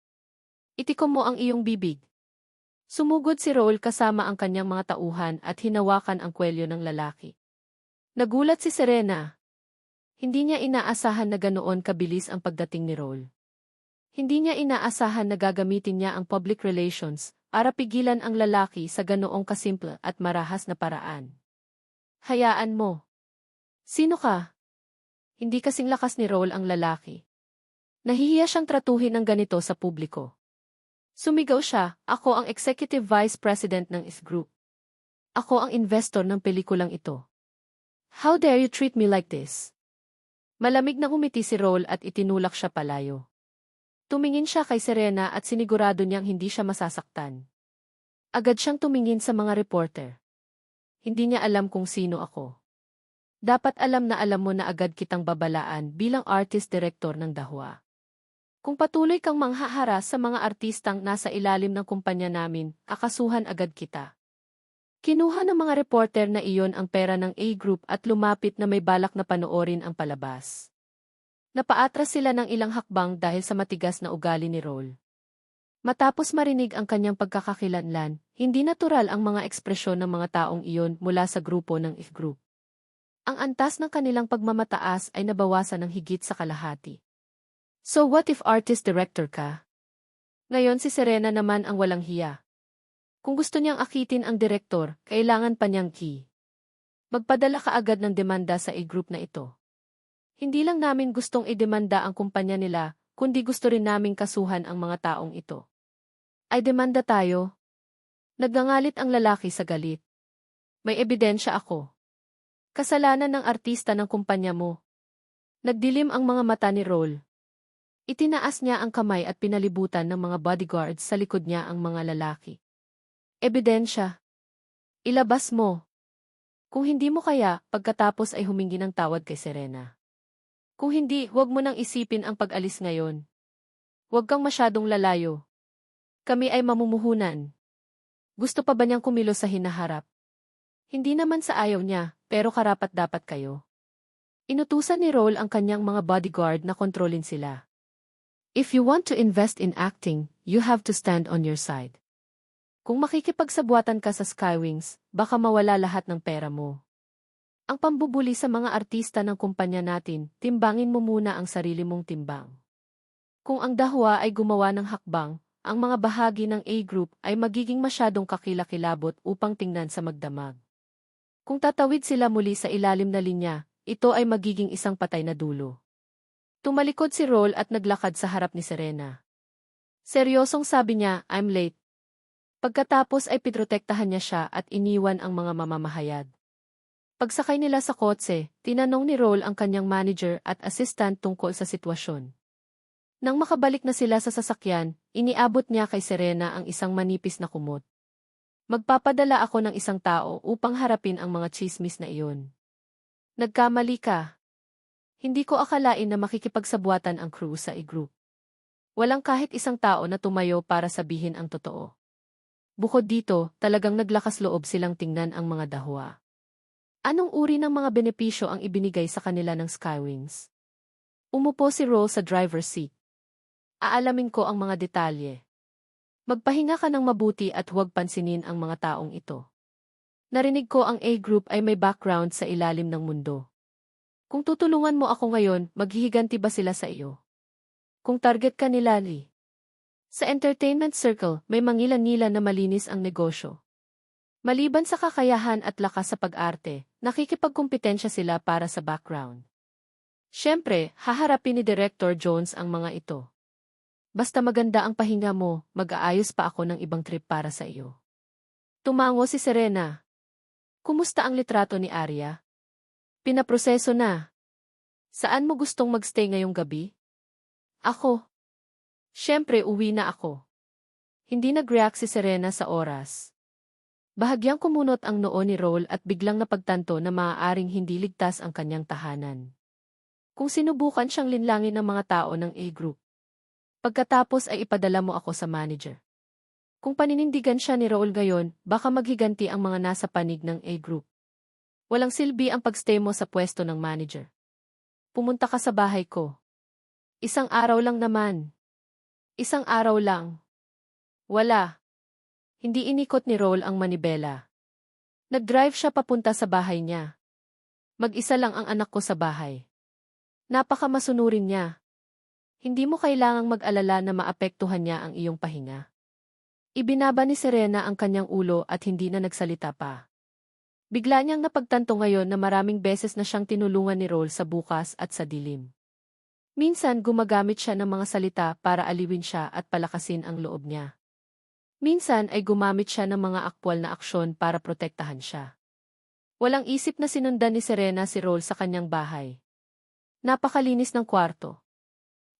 Itikom mo ang iyong bibig. Sumugod si Roll kasama ang kanyang mga tauhan at hinawakan ang kwelyo ng lalaki. Nagulat si Serena. Hindi niya inaasahan na ganoon kabilis ang pagdating ni Roll. Hindi niya inaasahan na gagamitin niya ang public relations para pigilan ang lalaki sa ganoong kasimple at marahas na paraan. Hayaan mo. Sino ka? Hindi kasing lakas ni Roll ang lalaki. Nahihiya siyang tratuhin ng ganito sa publiko. Sumigaw siya, ako ang Executive Vice President ng IS Group. Ako ang investor ng pelikulang ito. How dare you treat me like this? Malamig na umiti si Roll at itinulak siya palayo. Tumingin siya kay Serena at sinigurado niyang hindi siya masasaktan. Agad siyang tumingin sa mga reporter. Hindi niya alam kung sino ako. Dapat alam mo na agad kitang babalaan bilang artist-director ng dahwa. Kung patuloy kang manghaharas sa mga artistang nasa ilalim ng kumpanya namin, akasuhan agad kita. Kinuha ng mga reporter na iyon ang pera ng A Group at lumapit na may balak na panoorin ang palabas. Napaatras sila ng ilang hakbang dahil sa matigas na ugali ni Roll. Matapos marinig ang kanyang pagkakakilanlan, hindi natural ang mga ekspresyon ng mga taong iyon mula sa grupo ng IF Group. Ang antas ng kanilang pagmamataas ay nabawasan ng higit sa kalahati. So what if artist-director ka? Ngayon si Serena naman ang walang hiya. Kung gusto niyang akitin ang direktor, kailangan pa niyang key. Magpadala ka agad ng demanda sa A-group na ito. Hindi lang namin gustong idemanda ang kumpanya nila, kundi gusto rin naming kasuhan ang mga taong ito. Ay demanda tayo? Nagngangalit ang lalaki sa galit. May ebidensya ako. Kasalanan ng artista ng kumpanya mo. Nagdilim ang mga mata ni Roll. Itinaas niya ang kamay at pinalibutan ng mga bodyguards sa likod niya ang mga lalaki. Ebidensya. Ilabas mo. Kung hindi mo kaya, pagkatapos ay humingi ng tawad kay Serena. Kung hindi, huwag mo nang isipin ang pag-alis ngayon. Huwag kang masyadong lalayo. Kami ay mamumuhunan. Gusto pa ba niyang kumilos sa hinaharap? Hindi naman sa ayaw niya, pero karapat-dapat kayo. Inutusan ni Roll ang kanyang mga bodyguard na kontrolin sila. If you want to invest in acting, you have to stand on your side. Kung makikipagsabwatan ka sa Skywings, baka mawala lahat ng pera mo. Ang pambubuli sa mga artista ng kumpanya natin, timbangin mo muna ang sarili mong timbang. Kung ang dahwa ay gumawa ng hakbang, ang mga bahagi ng A-group ay magiging masyadong kakilakilabot upang tingnan sa magdamag. Kung tatawid sila muli sa ilalim na linya, ito ay magiging isang patay na dulo. Tumalikod si Roll at naglakad sa harap ni Serena. Seryosong sabi niya, I'm late. Pagkatapos ay pitrotektahan niya siya at iniwan ang mga mamamahayag. Pagsakay nila sa kotse, tinanong ni Roll ang kanyang manager at assistant tungkol sa sitwasyon. Nang makabalik na sila sa sasakyan, iniabot niya kay Serena ang isang manipis na kumot. Magpapadala ako ng isang tao upang harapin ang mga tsismis na iyon. Nagkamali ka. Hindi ko akalain na makikipagsabwatan ang crew sa e-group. Walang kahit isang tao na tumayo para sabihin ang totoo. Bukod dito, talagang naglakas loob silang tingnan ang mga dahwa. Anong uri ng mga benepisyo ang ibinigay sa kanila ng Skywings? Umupo si Roll sa driver's seat. Aalamin ko ang mga detalye. Magpahinga ka ng mabuti at huwag pansinin ang mga taong ito. Narinig ko ang A-group ay may background sa ilalim ng mundo. Kung tutulungan mo ako ngayon, maghihiganti ba sila sa iyo? Kung target ka nila, Lee. Sa entertainment circle, may mangilan-ngilan na malinis ang negosyo. Maliban sa kakayahan at lakas sa pag-arte, nakikipagkumpetensya sila para sa background. Siyempre, haharapin ni Director Jones ang mga ito. Basta maganda ang pahinga mo, mag-aayos pa ako ng ibang trip para sa iyo. Tumango si Serena. Kumusta ang litrato ni Arya? Pinaproseso na. Saan mo gustong magstay ngayong gabi? Ako. Siyempre uwi na ako. Hindi nag-react si Serena sa oras. Bahagyang kumunot ang noo ni Roll at biglang napagtanto na maaaring hindi ligtas ang kanyang tahanan. Kung sinubukan siyang linlangin ng mga tao ng A-group. Pagkatapos ay ipadala mo ako sa manager. Kung paninindigan siya ni Roll ngayon, baka maghiganti ang mga nasa panig ng A-group. Walang silbi ang pagstay mo sa pwesto ng manager. Pumunta ka sa bahay ko. Isang araw lang naman. Isang araw lang. Wala. Hindi inikot ni Roll ang manibela. Nag-drive siya papunta sa bahay niya. Mag-isa lang ang anak ko sa bahay. Napakamasunurin niya. Hindi mo kailangang mag-alala na maapektuhan niya ang iyong pahinga. Ibinaba ni Serena ang kanyang ulo at hindi na nagsalita pa. Bigla niyang napagtanto ngayon na maraming beses na siyang tinulungan ni Roll sa bukas at sa dilim. Minsan gumagamit siya ng mga salita para aliwin siya at palakasin ang loob niya. Minsan ay gumamit siya ng mga aktwal na aksyon para protektahan siya. Walang isip na sinundan ni Serena si Roll sa kanyang bahay. Napakalinis ng kwarto.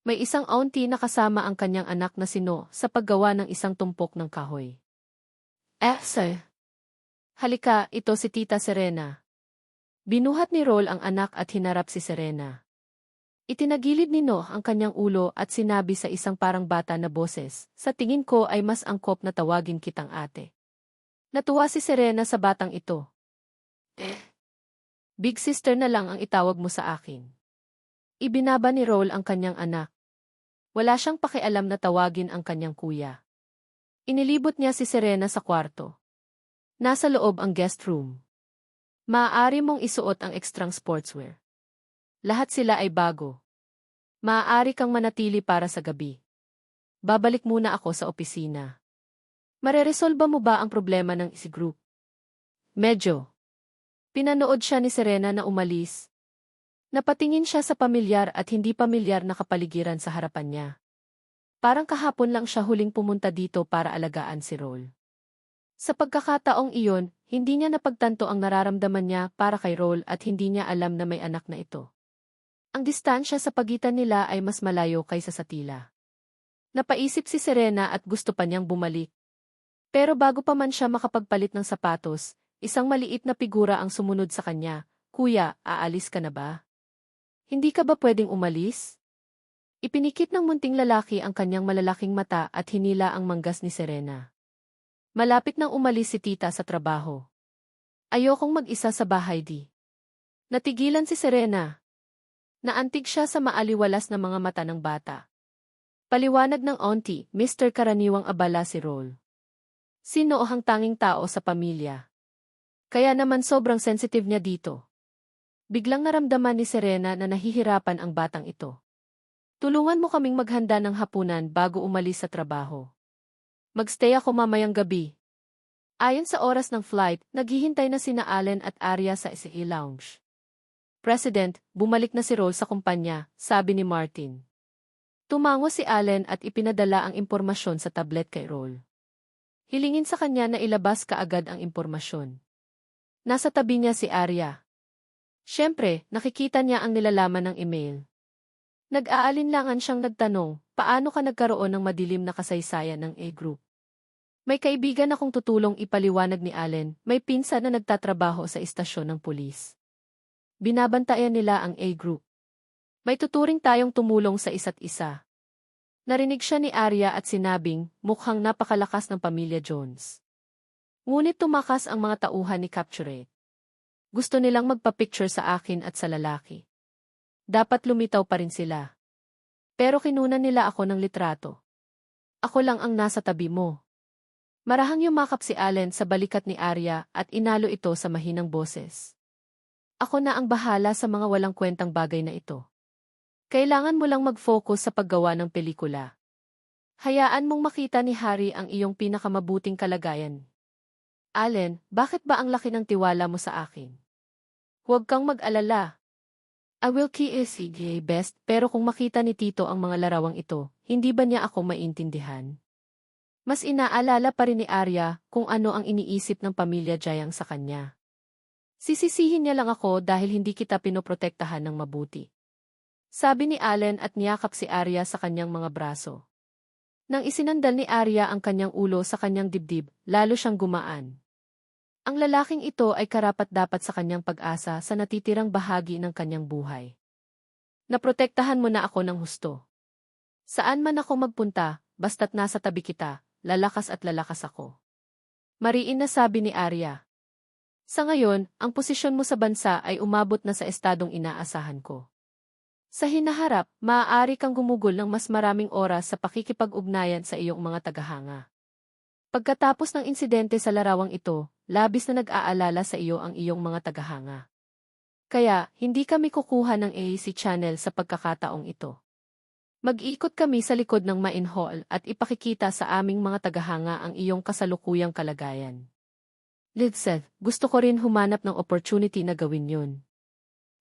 May isang auntie na kasama ang kanyang anak na si No sa paggawa ng isang tumpok ng kahoy. Sir. Halika, ito si Tita Serena. Binuhat ni Roll ang anak at hinarap si Serena. Itinagilid ni No ang kanyang ulo at sinabi sa isang parang bata na boses, sa tingin ko ay mas angkop na tawagin kitang ate. Natuwa si Serena sa batang ito. Big sister na lang ang itawag mo sa akin. Ibinaba ni Roll ang kanyang anak. Wala siyang pakialam na tawagin ang kanyang kuya. Inilibot niya si Serena sa kwarto. Nasa loob ang guest room. Maaari mong isuot ang ekstrang sportswear. Lahat sila ay bago. Maaari kang manatili para sa gabi. Babalik muna ako sa opisina. Mareresolba mo ba ang problema ng group? Medyo. Pinanood siya ni Serena na umalis. Napatingin siya sa pamilyar at hindi pamilyar na kapaligiran sa harapan niya. Parang kahapon lang siya huling pumunta dito para alagaan si Roll. Sa pagkakataong iyon, hindi niya napagtanto ang nararamdaman niya para kay Roll at hindi niya alam na may anak na ito. Ang distansya sa pagitan nila ay mas malayo kaysa sa tila. Napaisip si Serena at gusto pa niyang bumalik. Pero bago pa man siya makapagpalit ng sapatos, isang maliit na figura ang sumunod sa kanya. Kuya, aalis ka na ba? Hindi ka ba pwedeng umalis? Ipinikit ng munting lalaki ang kanyang malalaking mata at hinila ang manggas ni Serena. Malapit nang umalis si tita sa trabaho. Ayokong mag-isa sa bahay di. Natigilan si Serena. Naantig siya sa maaliwalas na mga mata ng bata. Paliwanag ng auntie, Mr. Karaniwang abala si Roll. Sino ang tanging tao sa pamilya? Kaya naman sobrang sensitive niya dito. Biglang naramdaman ni Serena na nahihirapan ang batang ito. Tulungan mo kaming maghanda ng hapunan bago umalis sa trabaho. Magstay ako mamayang gabi. Ayon sa oras ng flight, naghihintay na sina Allen at Arya sa SE Lounge. President, bumalik na si Roll sa kumpanya, sabi ni Martin. Tumango si Allen at ipinadala ang impormasyon sa tablet kay Roll. Hilingin sa kanya na ilabas kaagad ang impormasyon. Nasa tabi niya si Arya. Siyempre, nakikita niya ang nilalaman ng email. Nag-aalinlangan siyang nagtanong, paano ka nagkaroon ng madilim na kasaysayan ng A-Group? May kaibigan akong tutulong ipaliwanag ni Allen, may pinsan na nagtatrabaho sa istasyon ng pulis. Binabantayan nila ang A-Group. May tuturing tayong tumulong sa isa't isa. Narinig siya ni Arya at sinabing, mukhang napakalakas ng pamilya Jones. Ngunit tumakas ang mga tauhan ni Capturate. Gusto nilang magpa-picture sa akin at sa lalaki. Dapat lumitaw pa rin sila. Pero kinunan nila ako ng litrato. Ako lang ang nasa tabi mo. Marahang yumakap si Allen sa balikat ni Arya at inalo ito sa mahinang boses. Ako na ang bahala sa mga walang kwentang bagay na ito. Kailangan mo lang mag-focus sa paggawa ng pelikula. Hayaan mong makita ni Harry ang iyong pinakamabuting kalagayan. Allen, bakit ba ang laki ng tiwala mo sa akin? Huwag kang mag-alala. I will keep it best, pero kung makita ni Tito ang mga larawang ito, hindi ba niya ako maintindihan? Mas inaalala pa rin ni Arya kung ano ang iniisip ng pamilya Jayang sa kanya. Sisisihin niya lang ako dahil hindi kita pinoprotektahan ng mabuti. Sabi ni Allen at niyakap si Arya sa kanyang mga braso. Nang isinandal ni Arya ang kanyang ulo sa kanyang dibdib, lalo siyang gumaan. Ang lalaking ito ay karapat-dapat sa kanyang pag-asa sa natitirang bahagi ng kanyang buhay. Naprotektahan mo na ako ng husto. Saan man ako magpunta, basta't nasa tabi kita, lalakas at lalakas ako. Mariin na sabi ni Arya. Sa ngayon, ang posisyon mo sa bansa ay umabot na sa estadong inaasahan ko. Sa hinaharap, maaari kang gumugol ng mas maraming oras sa pakikipag-ugnayan sa iyong mga tagahanga. Pagkatapos ng insidente sa larawang ito, labis na nag-aalala sa iyo ang iyong mga tagahanga. Kaya, hindi kami kukuha ng AAC channel sa pagkakataong ito. Mag-ikot kami sa likod ng main hall at ipakikita sa aming mga tagahanga ang iyong kasalukuyang kalagayan. Lidseth, gusto ko rin humanap ng opportunity na gawin yun.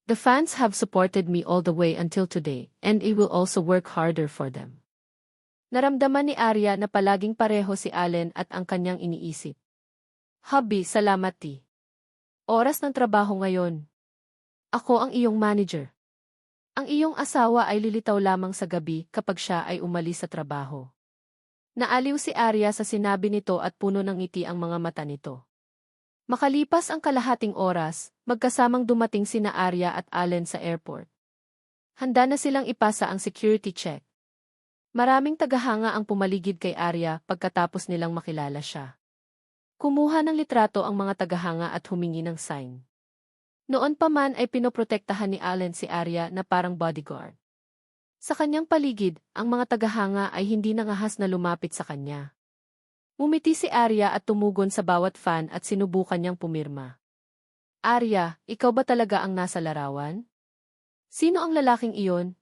The fans have supported me all the way until today, and I will also work harder for them. Naramdaman ni Arya na palaging pareho si Allen at ang kanyang iniisip. Hubby, salamat ti. Oras ng trabaho ngayon. Ako ang iyong manager. Ang iyong asawa ay lilitaw lamang sa gabi kapag siya ay umalis sa trabaho. Naaliw si Arya sa sinabi nito at puno ng ngiti ang mga mata nito. Makalipas ang kalahating oras, magkasamang dumating sina Arya at Allen sa airport. Handa na silang ipasa ang security check. Maraming tagahanga ang pumaligid kay Arya pagkatapos nilang makilala siya. Kumuha ng litrato ang mga tagahanga at humingi ng sign. Noon pa man ay pinoprotektahan ni Allen si Arya na parang bodyguard. Sa kanyang paligid, ang mga tagahanga ay hindi nangahas na lumapit sa kanya. Umiti si Arya at tumugon sa bawat fan at sinubukan niyang pumirma. Arya, ikaw ba talaga ang nasa larawan? Sino ang lalaking iyon?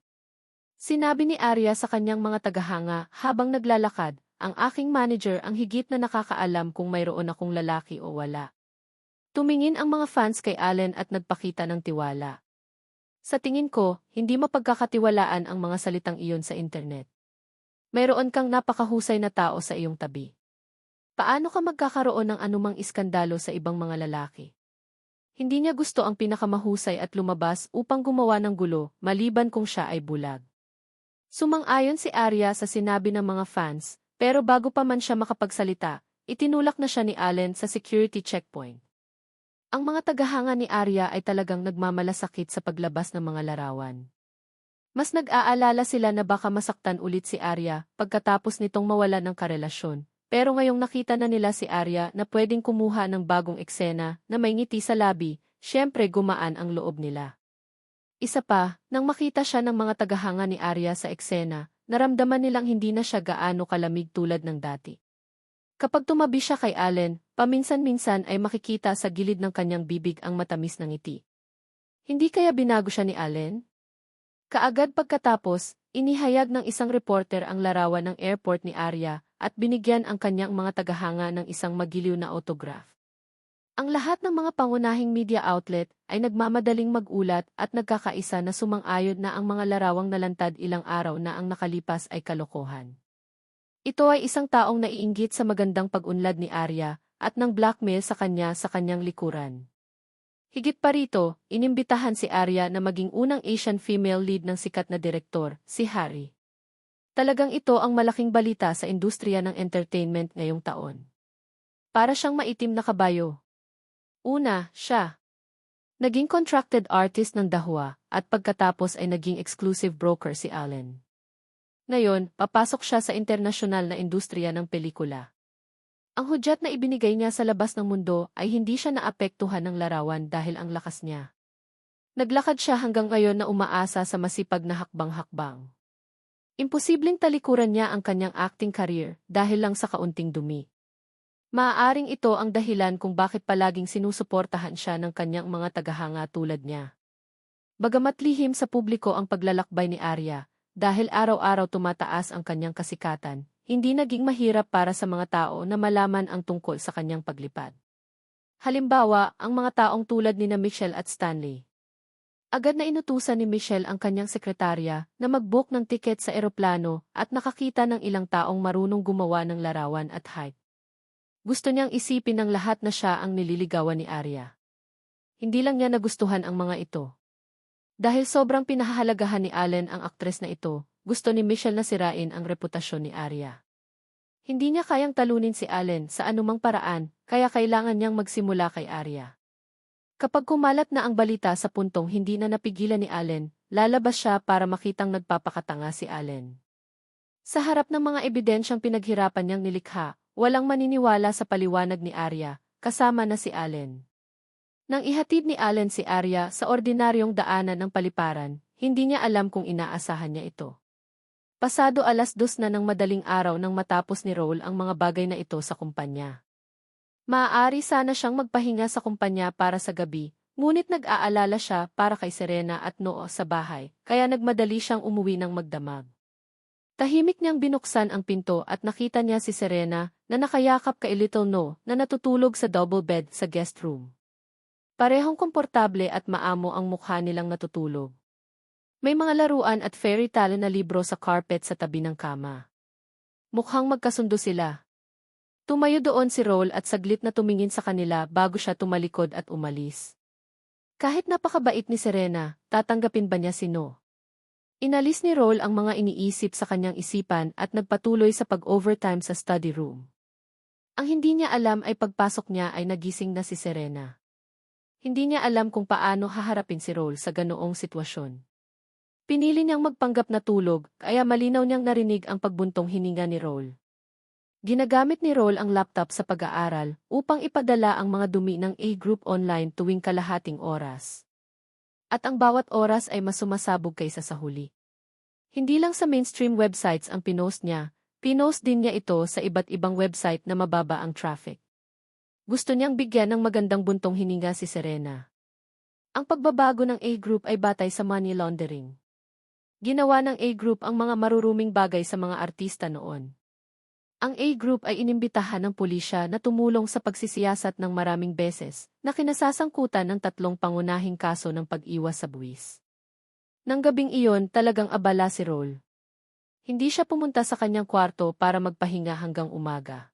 Sinabi ni Arya sa kanyang mga tagahanga habang naglalakad, ang aking manager ang higit na nakakaalam kung mayroon akong lalaki o wala. Tumingin ang mga fans kay Allen at nagpakita ng tiwala. Sa tingin ko, hindi mapagkakatiwalaan ang mga salitang iyon sa internet. Mayroon kang napakahusay na tao sa iyong tabi. Paano ka magkakaroon ng anumang iskandalo sa ibang mga lalaki? Hindi niya gusto ang pinakamahusay at lumabas upang gumawa ng gulo, maliban kung siya ay bulag. Sumang-ayon si Arya sa sinabi ng mga fans, pero bago pa man siya makapagsalita, itinulak na siya ni Allen sa security checkpoint. Ang mga tagahanga ni Arya ay talagang nagmamalasakit sa paglabas ng mga larawan. Mas nag-aalala sila na baka masaktan ulit si Arya pagkatapos nitong mawala ng karelasyon. pero ngayong nakita na nila si Arya na pwedeng kumuha ng bagong eksena na may ngiti sa labi, syempre gumaan ang loob nila. Isa pa, nang makita siya ng mga tagahanga ni Arya sa eksena, naramdaman nilang hindi na siya gaano kalamig tulad ng dati. Kapag tumabi siya kay Allen, paminsan-minsan ay makikita sa gilid ng kanyang bibig ang matamis na ngiti. Hindi kaya binago siya ni Allen? Kaagad pagkatapos, inihayag ng isang reporter ang larawan ng airport ni Arya at binigyan ang kanyang mga tagahanga ng isang magiliw na autograph. Ang lahat ng mga pangunahing media outlet ay nagmamadaling mag-ulat at nagkakaisa na sumang-ayon na ang mga larawang nalantad ilang araw na ang nakalipas ay kalokohan. Ito ay isang taong naiinggit sa magandang pag-unlad ni Arya at nang blackmail sa kanyang likuran. Higit pa rito, inimbitahan si Arya na maging unang Asian female lead ng sikat na direktor, si Harry. Talagang ito ang malaking balita sa industriya ng entertainment ngayong taon. Para siyang maitim na kabayo. Una, siya. Naging contracted artist ng Dahua at pagkatapos ay naging exclusive broker si Allen. Ngayon, papasok siya sa internasyonal na industriya ng pelikula. Ang hudyat na ibinigay niya sa labas ng mundo ay hindi siya naapektuhan ng larawan dahil ang lakas niya. Naglakad siya hanggang ngayon na umaasa sa masipag na hakbang-hakbang. Imposibleng talikuran niya ang kanyang acting career dahil lang sa kaunting dumi. Maaaring ito ang dahilan kung bakit palaging sinusuportahan siya ng kanyang mga tagahanga tulad niya. Bagamat lihim sa publiko ang paglalakbay ni Arya, dahil araw-araw tumataas ang kanyang kasikatan, hindi naging mahirap para sa mga tao na malaman ang tungkol sa kanyang paglipad. Halimbawa, ang mga taong tulad ni Michelle at Stanley. Agad na inutusan ni Michelle ang kanyang sekretarya na mag-book ng tiket sa eroplano at nakakita ng ilang taong marunong gumawa ng larawan at hype. Gusto niyang isipin ng lahat na siya ang nililigawan ni Arya. Hindi lang niya nagustuhan ang mga ito. Dahil sobrang pinahahalagahan ni Allen ang aktres na ito, gusto ni Michelle na sirain ang reputasyon ni Arya. Hindi niya kayang talunin si Allen sa anumang paraan, kaya kailangan niyang magsimula kay Arya. Kapag kumalat na ang balita sa puntong hindi na napigilan ni Allen, lalabas siya para makitang nagpapakatanga si Allen. Sa harap ng mga ebidensyang pinaghirapan niyang nilikha, walang maniniwala sa paliwanag ni Arya, kasama na si Allen. Nang ihatid ni Allen si Arya sa ordinaryong daanan ng paliparan, hindi niya alam kung inaasahan niya ito. Pasado 2:00 na ng madaling araw nang matapos ni Raul ang mga bagay na ito sa kumpanya. Maaari sana siyang magpahinga sa kumpanya para sa gabi, ngunit nag-aalala siya para kay Serena at Noo sa bahay, kaya nagmadali siyang umuwi ng magdamag. Tahimik niyang binuksan ang pinto at nakita niya si Serena na nakayakap kay Little No na natutulog sa double bed sa guest room. Parehong komportable at maamo ang mukha nilang natutulog. May mga laruan at fairy tale na libro sa carpet sa tabi ng kama. Mukhang magkasundo sila. Tumayo doon si Raul at saglit na tumingin sa kanila bago siya tumalikod at umalis. Kahit napakabait ni Serena, tatanggapin ba niya si No? Inalis ni Raul ang mga iniisip sa kanyang isipan at nagpatuloy sa pag-overtime sa study room. Ang hindi niya alam ay pagpasok niya ay nagising na si Serena. Hindi niya alam kung paano haharapin si Raul sa ganoong sitwasyon. Pinili niyang magpanggap na tulog, kaya malinaw niyang narinig ang pagbuntong hininga ni Raul. Ginagamit ni Raul ang laptop sa pag-aaral upang ipadala ang mga dumi ng A-group online tuwing kalahating oras. At ang bawat oras ay mas sumasabog kaysa sa huli. Hindi lang sa mainstream websites ang pinost niya, pinost din niya ito sa iba't ibang website na mababa ang traffic. Gusto niyang bigyan ng magandang buntong hininga si Serena. Ang pagbabago ng A-group ay batay sa money laundering. Ginawa ng A-group ang mga maruruming bagay sa mga artista noon. Ang A-group ay inimbitahan ng pulisya na tumulong sa pagsisiyasat ng maraming beses na kinasasangkutan ng 3 pangunahing kaso ng pag-iwas sa buwis. Nang gabing iyon talagang abala si Raul. Hindi siya pumunta sa kanyang kwarto para magpahinga hanggang umaga.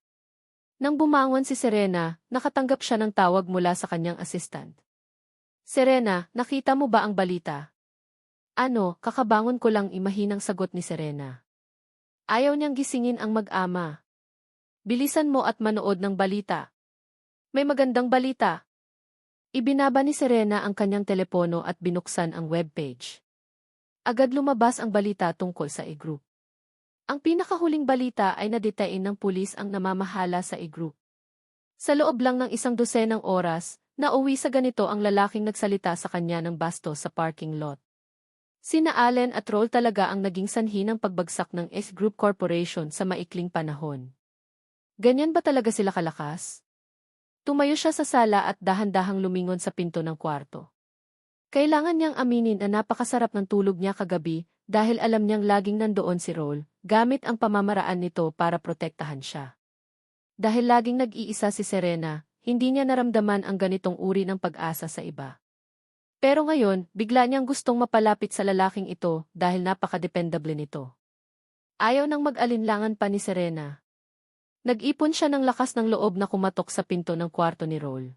Nang bumangon si Serena, nakatanggap siya ng tawag mula sa kanyang assistant. Serena, nakita mo ba ang balita? Ano, kakabangon ko lang, imahinang sagot ni Serena. Ayaw niyang gisingin ang mag-ama. Bilisan mo at manood ng balita. May magandang balita. Ibinaba ni Serena ang kanyang telepono at binuksan ang webpage. Agad lumabas ang balita tungkol sa A-group. Ang pinakahuling balita ay nadetain ng pulis ang namamahala sa e-group. Sa loob lang ng 12 oras, nauwi sa ganito ang lalaking nagsalita sa kanya ng bastos sa parking lot. Sina Allen at Roll talaga ang naging sanhi ng pagbagsak ng S-Group Corporation sa maikling panahon. Ganyan ba talaga sila kalakas? Tumayo siya sa sala at dahan-dahang lumingon sa pinto ng kwarto. Kailangan niyang aminin na napakasarap ng tulog niya kagabi dahil alam niyang laging nandoon si Roll, gamit ang pamamaraan nito para protektahan siya. Dahil laging nag-iisa si Serena, hindi niya naramdaman ang ganitong uri ng pag-asa sa iba. Pero ngayon, bigla niyang gustong mapalapit sa lalaking ito dahil napakadependable nito. Ayaw nang mag-alinlangan pa ni Serena. Nag-ipon siya ng lakas ng loob na kumatok sa pinto ng kwarto ni Roll.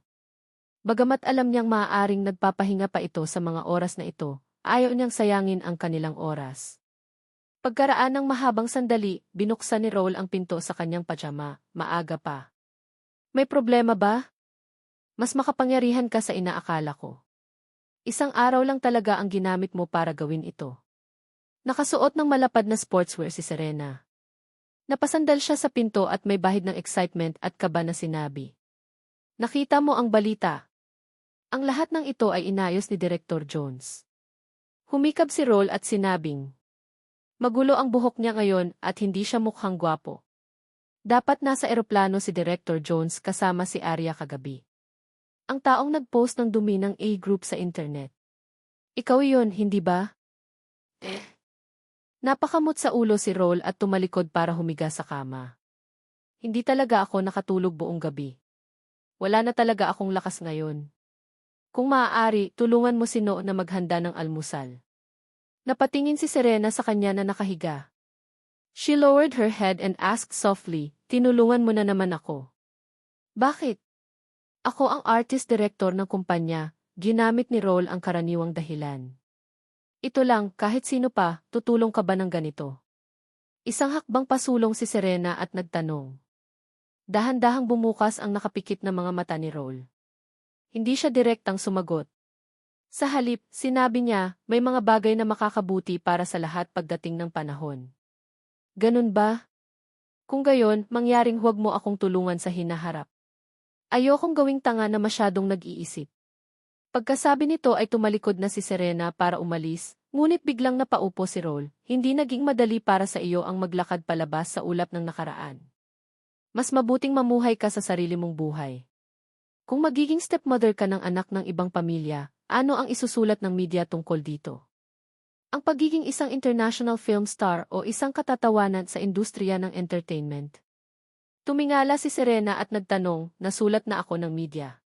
Bagamat alam niyang maaaring nagpapahinga pa ito sa mga oras na ito, ayaw niyang sayangin ang kanilang oras. Pagkaraan ng mahabang sandali, binuksan ni Roll ang pinto sa kanyang pajama, maaga pa. May problema ba? Mas makapangyarihan ka sa inaakala ko. Isang araw lang talaga ang ginamit mo para gawin ito. Nakasuot ng malapad na sportswear si Serena. Napasandal siya sa pinto at may bahid ng excitement at kaba na sinabi. Nakita mo ang balita. Ang lahat ng ito ay inayos ni Director Jones. Humikab si Roll at sinabing. Magulo ang buhok niya ngayon at hindi siya mukhang gwapo. Dapat nasa eroplano si Director Jones kasama si Arya kagabi. Ang taong nag-post ng dumi ng A-group sa internet. Ikaw iyon, hindi ba? Napakamot sa ulo si Roll at tumalikod para humiga sa kama. Hindi talaga ako nakatulog buong gabi. Wala na talaga akong lakas ngayon. Kung maaari, tulungan mo si No na maghanda ng almusal. Napatingin si Serena sa kanya na nakahiga. She lowered her head and asked softly, tinulungan mo na naman ako. Bakit? Ako ang artist director ng kumpanya, ginamit ni Roll ang karaniwang dahilan. Ito lang, kahit sino pa, tutulong ka ba ng ganito? Isang hakbang pasulong si Serena at nagtanong. Dahan-dahang bumukas ang nakapikit na mga mata ni Roll. Hindi siya direktang sumagot. Sa halip, sinabi niya, may mga bagay na makakabuti para sa lahat pagdating ng panahon. Ganun ba? Kung gayon, mangyaring huwag mo akong tulungan sa hinaharap. Ayokong gawing tanga na masyadong nag-iisip. Pagkasabi nito ay tumalikod na si Serena para umalis, ngunit biglang napaupo si Roll. Hindi naging madali para sa iyo ang maglakad palabas sa ulap ng nakaraan. Mas mabuting mamuhay ka sa sarili mong buhay. Kung magiging stepmother ka ng anak ng ibang pamilya, ano ang isusulat ng media tungkol dito? Ang pagiging isang international film star o isang katatawanan sa industriya ng entertainment. Tumingala si Serena at nagtanong, nasulat na ako ng media.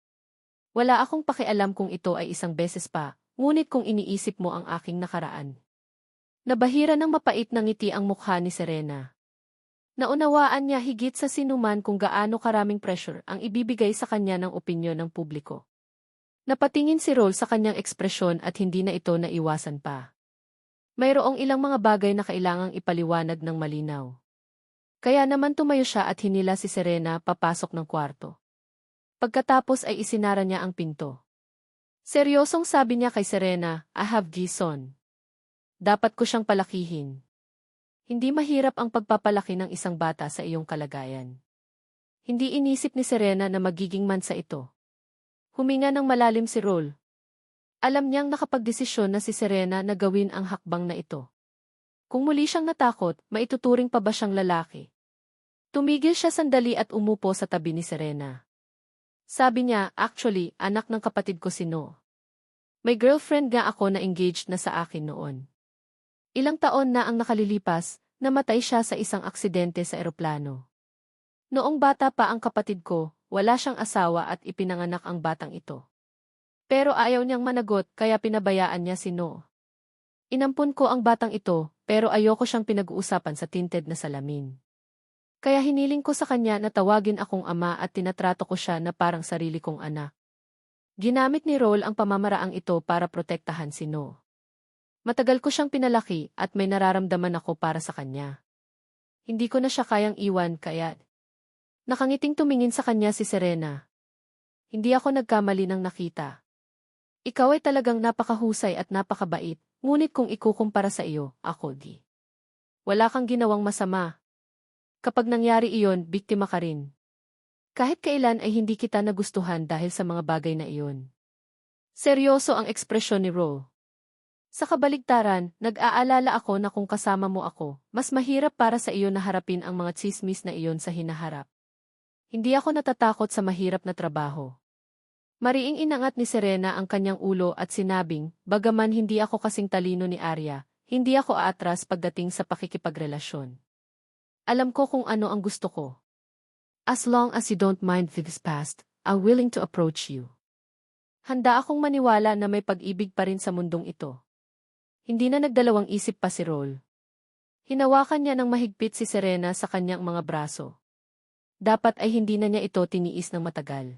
Wala akong pakialam kung ito ay isang beses pa, ngunit kung iniisip mo ang aking nakaraan. Nabahira ng mapait na ngiti ang mukha ni Serena. Naunawaan niya higit sa sinuman kung gaano karaming pressure ang ibibigay sa kanya ng opinyon ng publiko. Napatingin si Roll sa kanyang ekspresyon at hindi na ito naiwasan pa. Mayroong ilang mga bagay na kailangang ipaliwanag ng malinaw. Kaya naman tumayo siya at hinila si Serena papasok ng kwarto. Pagkatapos ay isinara niya ang pinto. Seryosong sabi niya kay Serena, I have Gison. Dapat ko siyang palakihin. Hindi mahirap ang pagpapalaki ng isang bata sa iyong kalagayan. Hindi inisip ni Serena na magiging mansa ito. Huminga ng malalim si Roll. Alam niyang nakapagdesisyon na si Serena na gawin ang hakbang na ito. Kung muli siyang natakot, maituturing pa ba siyang lalaki? Tumigil siya sandali at umupo sa tabi ni Serena. Sabi niya, actually, anak ng kapatid ko si No. May girlfriend nga ako na engaged na sa akin noon. Ilang taon na ang nakalilipas, namatay siya sa isang aksidente sa eroplano. Noong bata pa ang kapatid ko, wala siyang asawa at ipinanganak ang batang ito. Pero ayaw niyang managot kaya pinabayaan niya si No. Inampun ko ang batang ito, pero ayoko siyang pinag-uusapan sa tinted na salamin. Kaya hiniling ko sa kanya na tawagin akong ama at tinatrato ko siya na parang sarili kong anak. Ginamit ni Roll ang pamamaraang ito para protektahan si No. Matagal ko siyang pinalaki at may nararamdaman ako para sa kanya. Hindi ko na siya kayang iwan kaya... Nakangiting tumingin sa kanya si Serena. Hindi ako nagkamali ng nakita. Ikaw ay talagang napakahusay at napakabait, ngunit kung ikukumpara sa iyo, ako di. Wala kang ginawang masama. Kapag nangyari iyon, biktima ka rin. Kahit kailan ay hindi kita nagustuhan dahil sa mga bagay na iyon. Seryoso ang ekspresyon ni Ro. Sa kabaligtaran, nag-aalala ako na kung kasama mo ako, mas mahirap para sa iyo na harapin ang mga tsismis na iyon sa hinaharap. Hindi ako natatakot sa mahirap na trabaho. Mariing inangat ni Serena ang kanyang ulo at sinabing, bagaman hindi ako kasing talino ni Arya, hindi ako aatras pagdating sa pakikipagrelasyon. Alam ko kung ano ang gusto ko. As long as you don't mind this past, I'm willing to approach you. Handa akong maniwala na may pag-ibig pa rin sa mundong ito. Hindi na nagdalawang isip pa si Roll. Hinawakan niya ng mahigpit si Serena sa kanyang mga braso. Dapat ay hindi na niya ito tiniis ng matagal.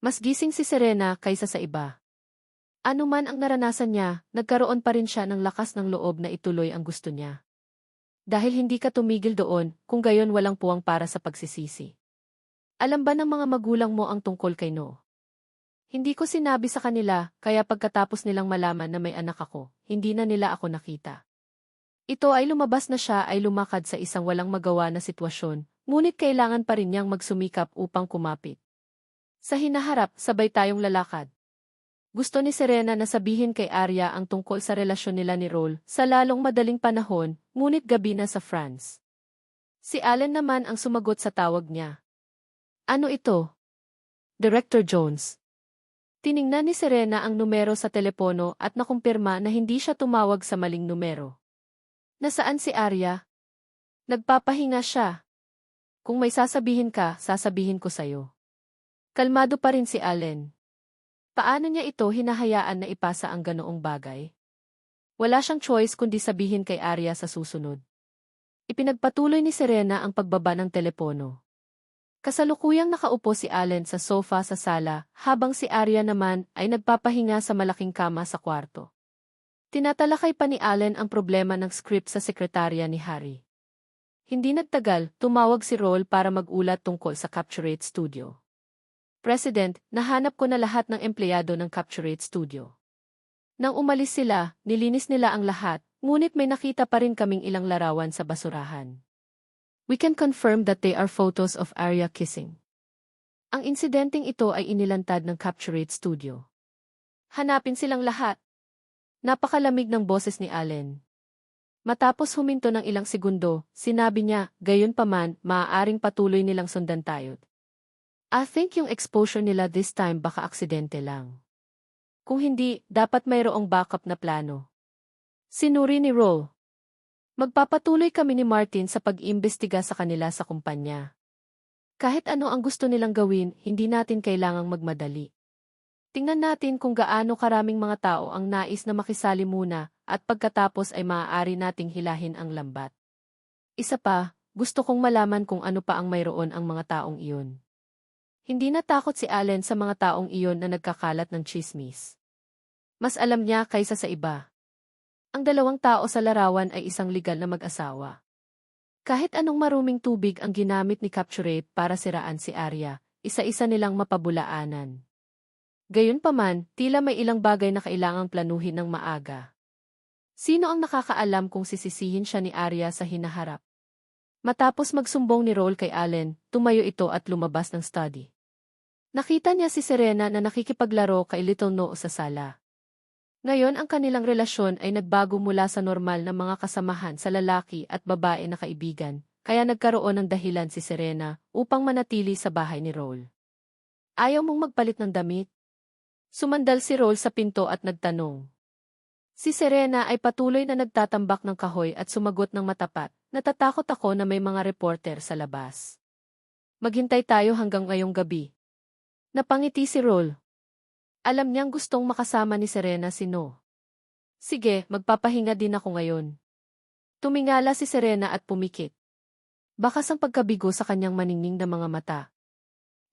Mas gising si Serena kaysa sa iba. Ano man ang naranasan niya, nagkaroon pa rin siya ng lakas ng loob na ituloy ang gusto niya. Dahil hindi ka tumigil doon, kung gayon walang puwang para sa pagsisisi. Alam ba ng mga magulang mo ang tungkol kay No? Hindi ko sinabi sa kanila, kaya pagkatapos nilang malaman na may anak ako, hindi na nila ako nakita. Ito ay lumabas na siya ay lumakad sa isang walang magawa na sitwasyon, ngunit kailangan pa rin niyang magsumikap upang kumapit. Sa hinaharap, sabay tayong lalakad. Gusto ni Serena na sabihin kay Arya ang tungkol sa relasyon nila ni Roll sa lalong madaling panahon, ngunit gabi na sa France. Si Allen naman ang sumagot sa tawag niya. Ano ito? Director Jones. Tiningnan ni Serena ang numero sa telepono at nakumpirma na hindi siya tumawag sa maling numero. Nasaan si Arya? Nagpapahinga siya. Kung may sasabihin ka, sasabihin ko sa'yo. Kalmado pa rin si Allen. Paano niya ito hinahayaan na ipasa ang ganoong bagay? Wala siyang choice kundi sabihin kay Arya sa susunod. Ipinagpatuloy ni Serena ang pagbaba ng telepono. Kasalukuyang nakaupo si Allen sa sofa sa sala, habang si Arya naman ay nagpapahinga sa malaking kama sa kwarto. Tinatalakay pa ni Allen ang problema ng script sa sekretarya ni Harry. Hindi nagtagal, tumawag si Roll para mag-ulat tungkol sa Capturate Studio. President, nahanap ko na lahat ng empleyado ng Capturate Studio. Nang umalis sila, nilinis nila ang lahat, ngunit may nakita pa rin kaming ilang larawan sa basurahan. We can confirm that they are photos of Arya kissing. Ang insidenteng ito ay inilantad ng Capturate Studio. Hanapin silang lahat. Napakalamig ng boses ni Allen. Matapos huminto ng ilang segundo, sinabi niya, gayunpaman, maaaring patuloy nilang sundan tayo. I think yung exposure nila this time baka aksidente lang. Kung hindi, dapat mayroong backup na plano. Sinuri ni Roll. Magpapatuloy kami ni Martin sa pag-iimbestiga sa kanila sa kumpanya. Kahit ano ang gusto nilang gawin, hindi natin kailangang magmadali. Tingnan natin kung gaano karaming mga tao ang nais na makisali muna at pagkatapos ay maaari nating hilahin ang lambat. Isa pa, gusto kong malaman kung ano pa ang mayroon ang mga taong iyon. Hindi natakot si Allen sa mga taong iyon na nagkakalat ng tsismis. Mas alam niya kaysa sa iba. Ang dalawang tao sa larawan ay isang legal na mag-asawa. Kahit anong maruming tubig ang ginamit ni Capturate para siraan si Arya, isa-isa nilang mapabulaanan. Gayunpaman, tila may ilang bagay na kailangang planuhin ng maaga. Sino ang nakakaalam kung sisisihin siya ni Arya sa hinaharap? Matapos magsumbong ni Roll kay Allen, tumayo ito at lumabas ng study. Nakita niya si Serena na nakikipaglaro kay Little No sa sala. Ngayon ang kanilang relasyon ay nagbago mula sa normal na mga kasamahan sa lalaki at babae na kaibigan, kaya nagkaroon ng dahilan si Serena upang manatili sa bahay ni Roll. Ayaw mong magpalit ng damit? Sumandal si Roll sa pinto at nagtanong. Si Serena ay patuloy na nagtatambak ng kahoy at sumagot ng matapat, natatakot ako na may mga reporter sa labas. Maghintay tayo hanggang ngayong gabi. Napangiti si Roll. Alam niyang gustong makasama ni Serena si No. Sige, magpapahinga din ako ngayon. Tumingala si Serena at pumikit. Bakas ang pagkabigo sa kanyang maningning na mga mata.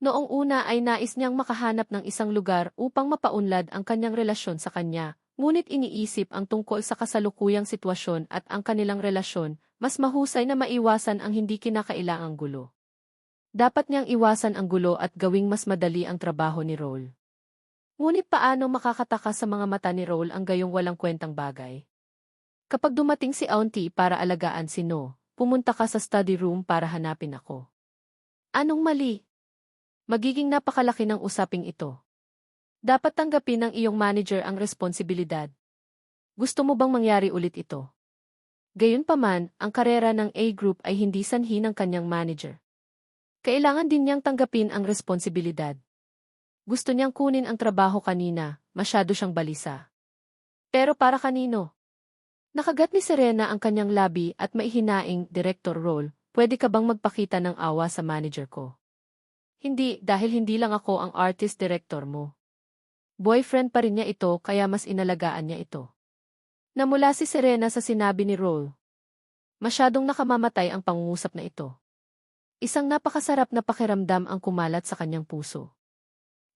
Noong una ay nais niyang makahanap ng isang lugar upang mapaunlad ang kanyang relasyon sa kanya, ngunit iniisip ang tungkol sa kasalukuyang sitwasyon at ang kanilang relasyon, mas mahusay na maiwasan ang hindi kinakailangang gulo. Dapat niyang iwasan ang gulo at gawing mas madali ang trabaho ni Roll. Ngunit paano makakataka sa mga mata ni Roll ang gayong walang kwentang bagay? Kapag dumating si Auntie para alagaan si No, pumunta ka sa study room para hanapin ako. Anong mali? Magiging napakalaki ng usaping ito. Dapat tanggapin ng iyong manager ang responsibilidad. Gusto mo bang mangyari ulit ito? Gayunpaman, ang karera ng A Group ay hindi sanhi ng kanyang manager. Kailangan din niyang tanggapin ang responsibilidad. Gusto niyang kunin ang trabaho kanina, masyado siyang balisa. Pero para kanino? Nakagat ni Serena ang kanyang labi at maihinaing director role, pwede ka bang magpakita ng awa sa manager ko? Hindi, dahil hindi lang ako ang artist director mo. Boyfriend pa rin niya ito kaya mas inalagaan niya ito. Namula si Serena sa sinabi ni Roll. Masyadong nakamamatay ang pangungusap na ito. Isang napakasarap na pakiramdam ang kumalat sa kanyang puso.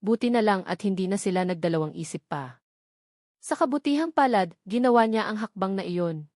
Buti na lang at hindi na sila nagdalawang isip pa. Sa kabutihang palad, ginawa niya ang hakbang na iyon.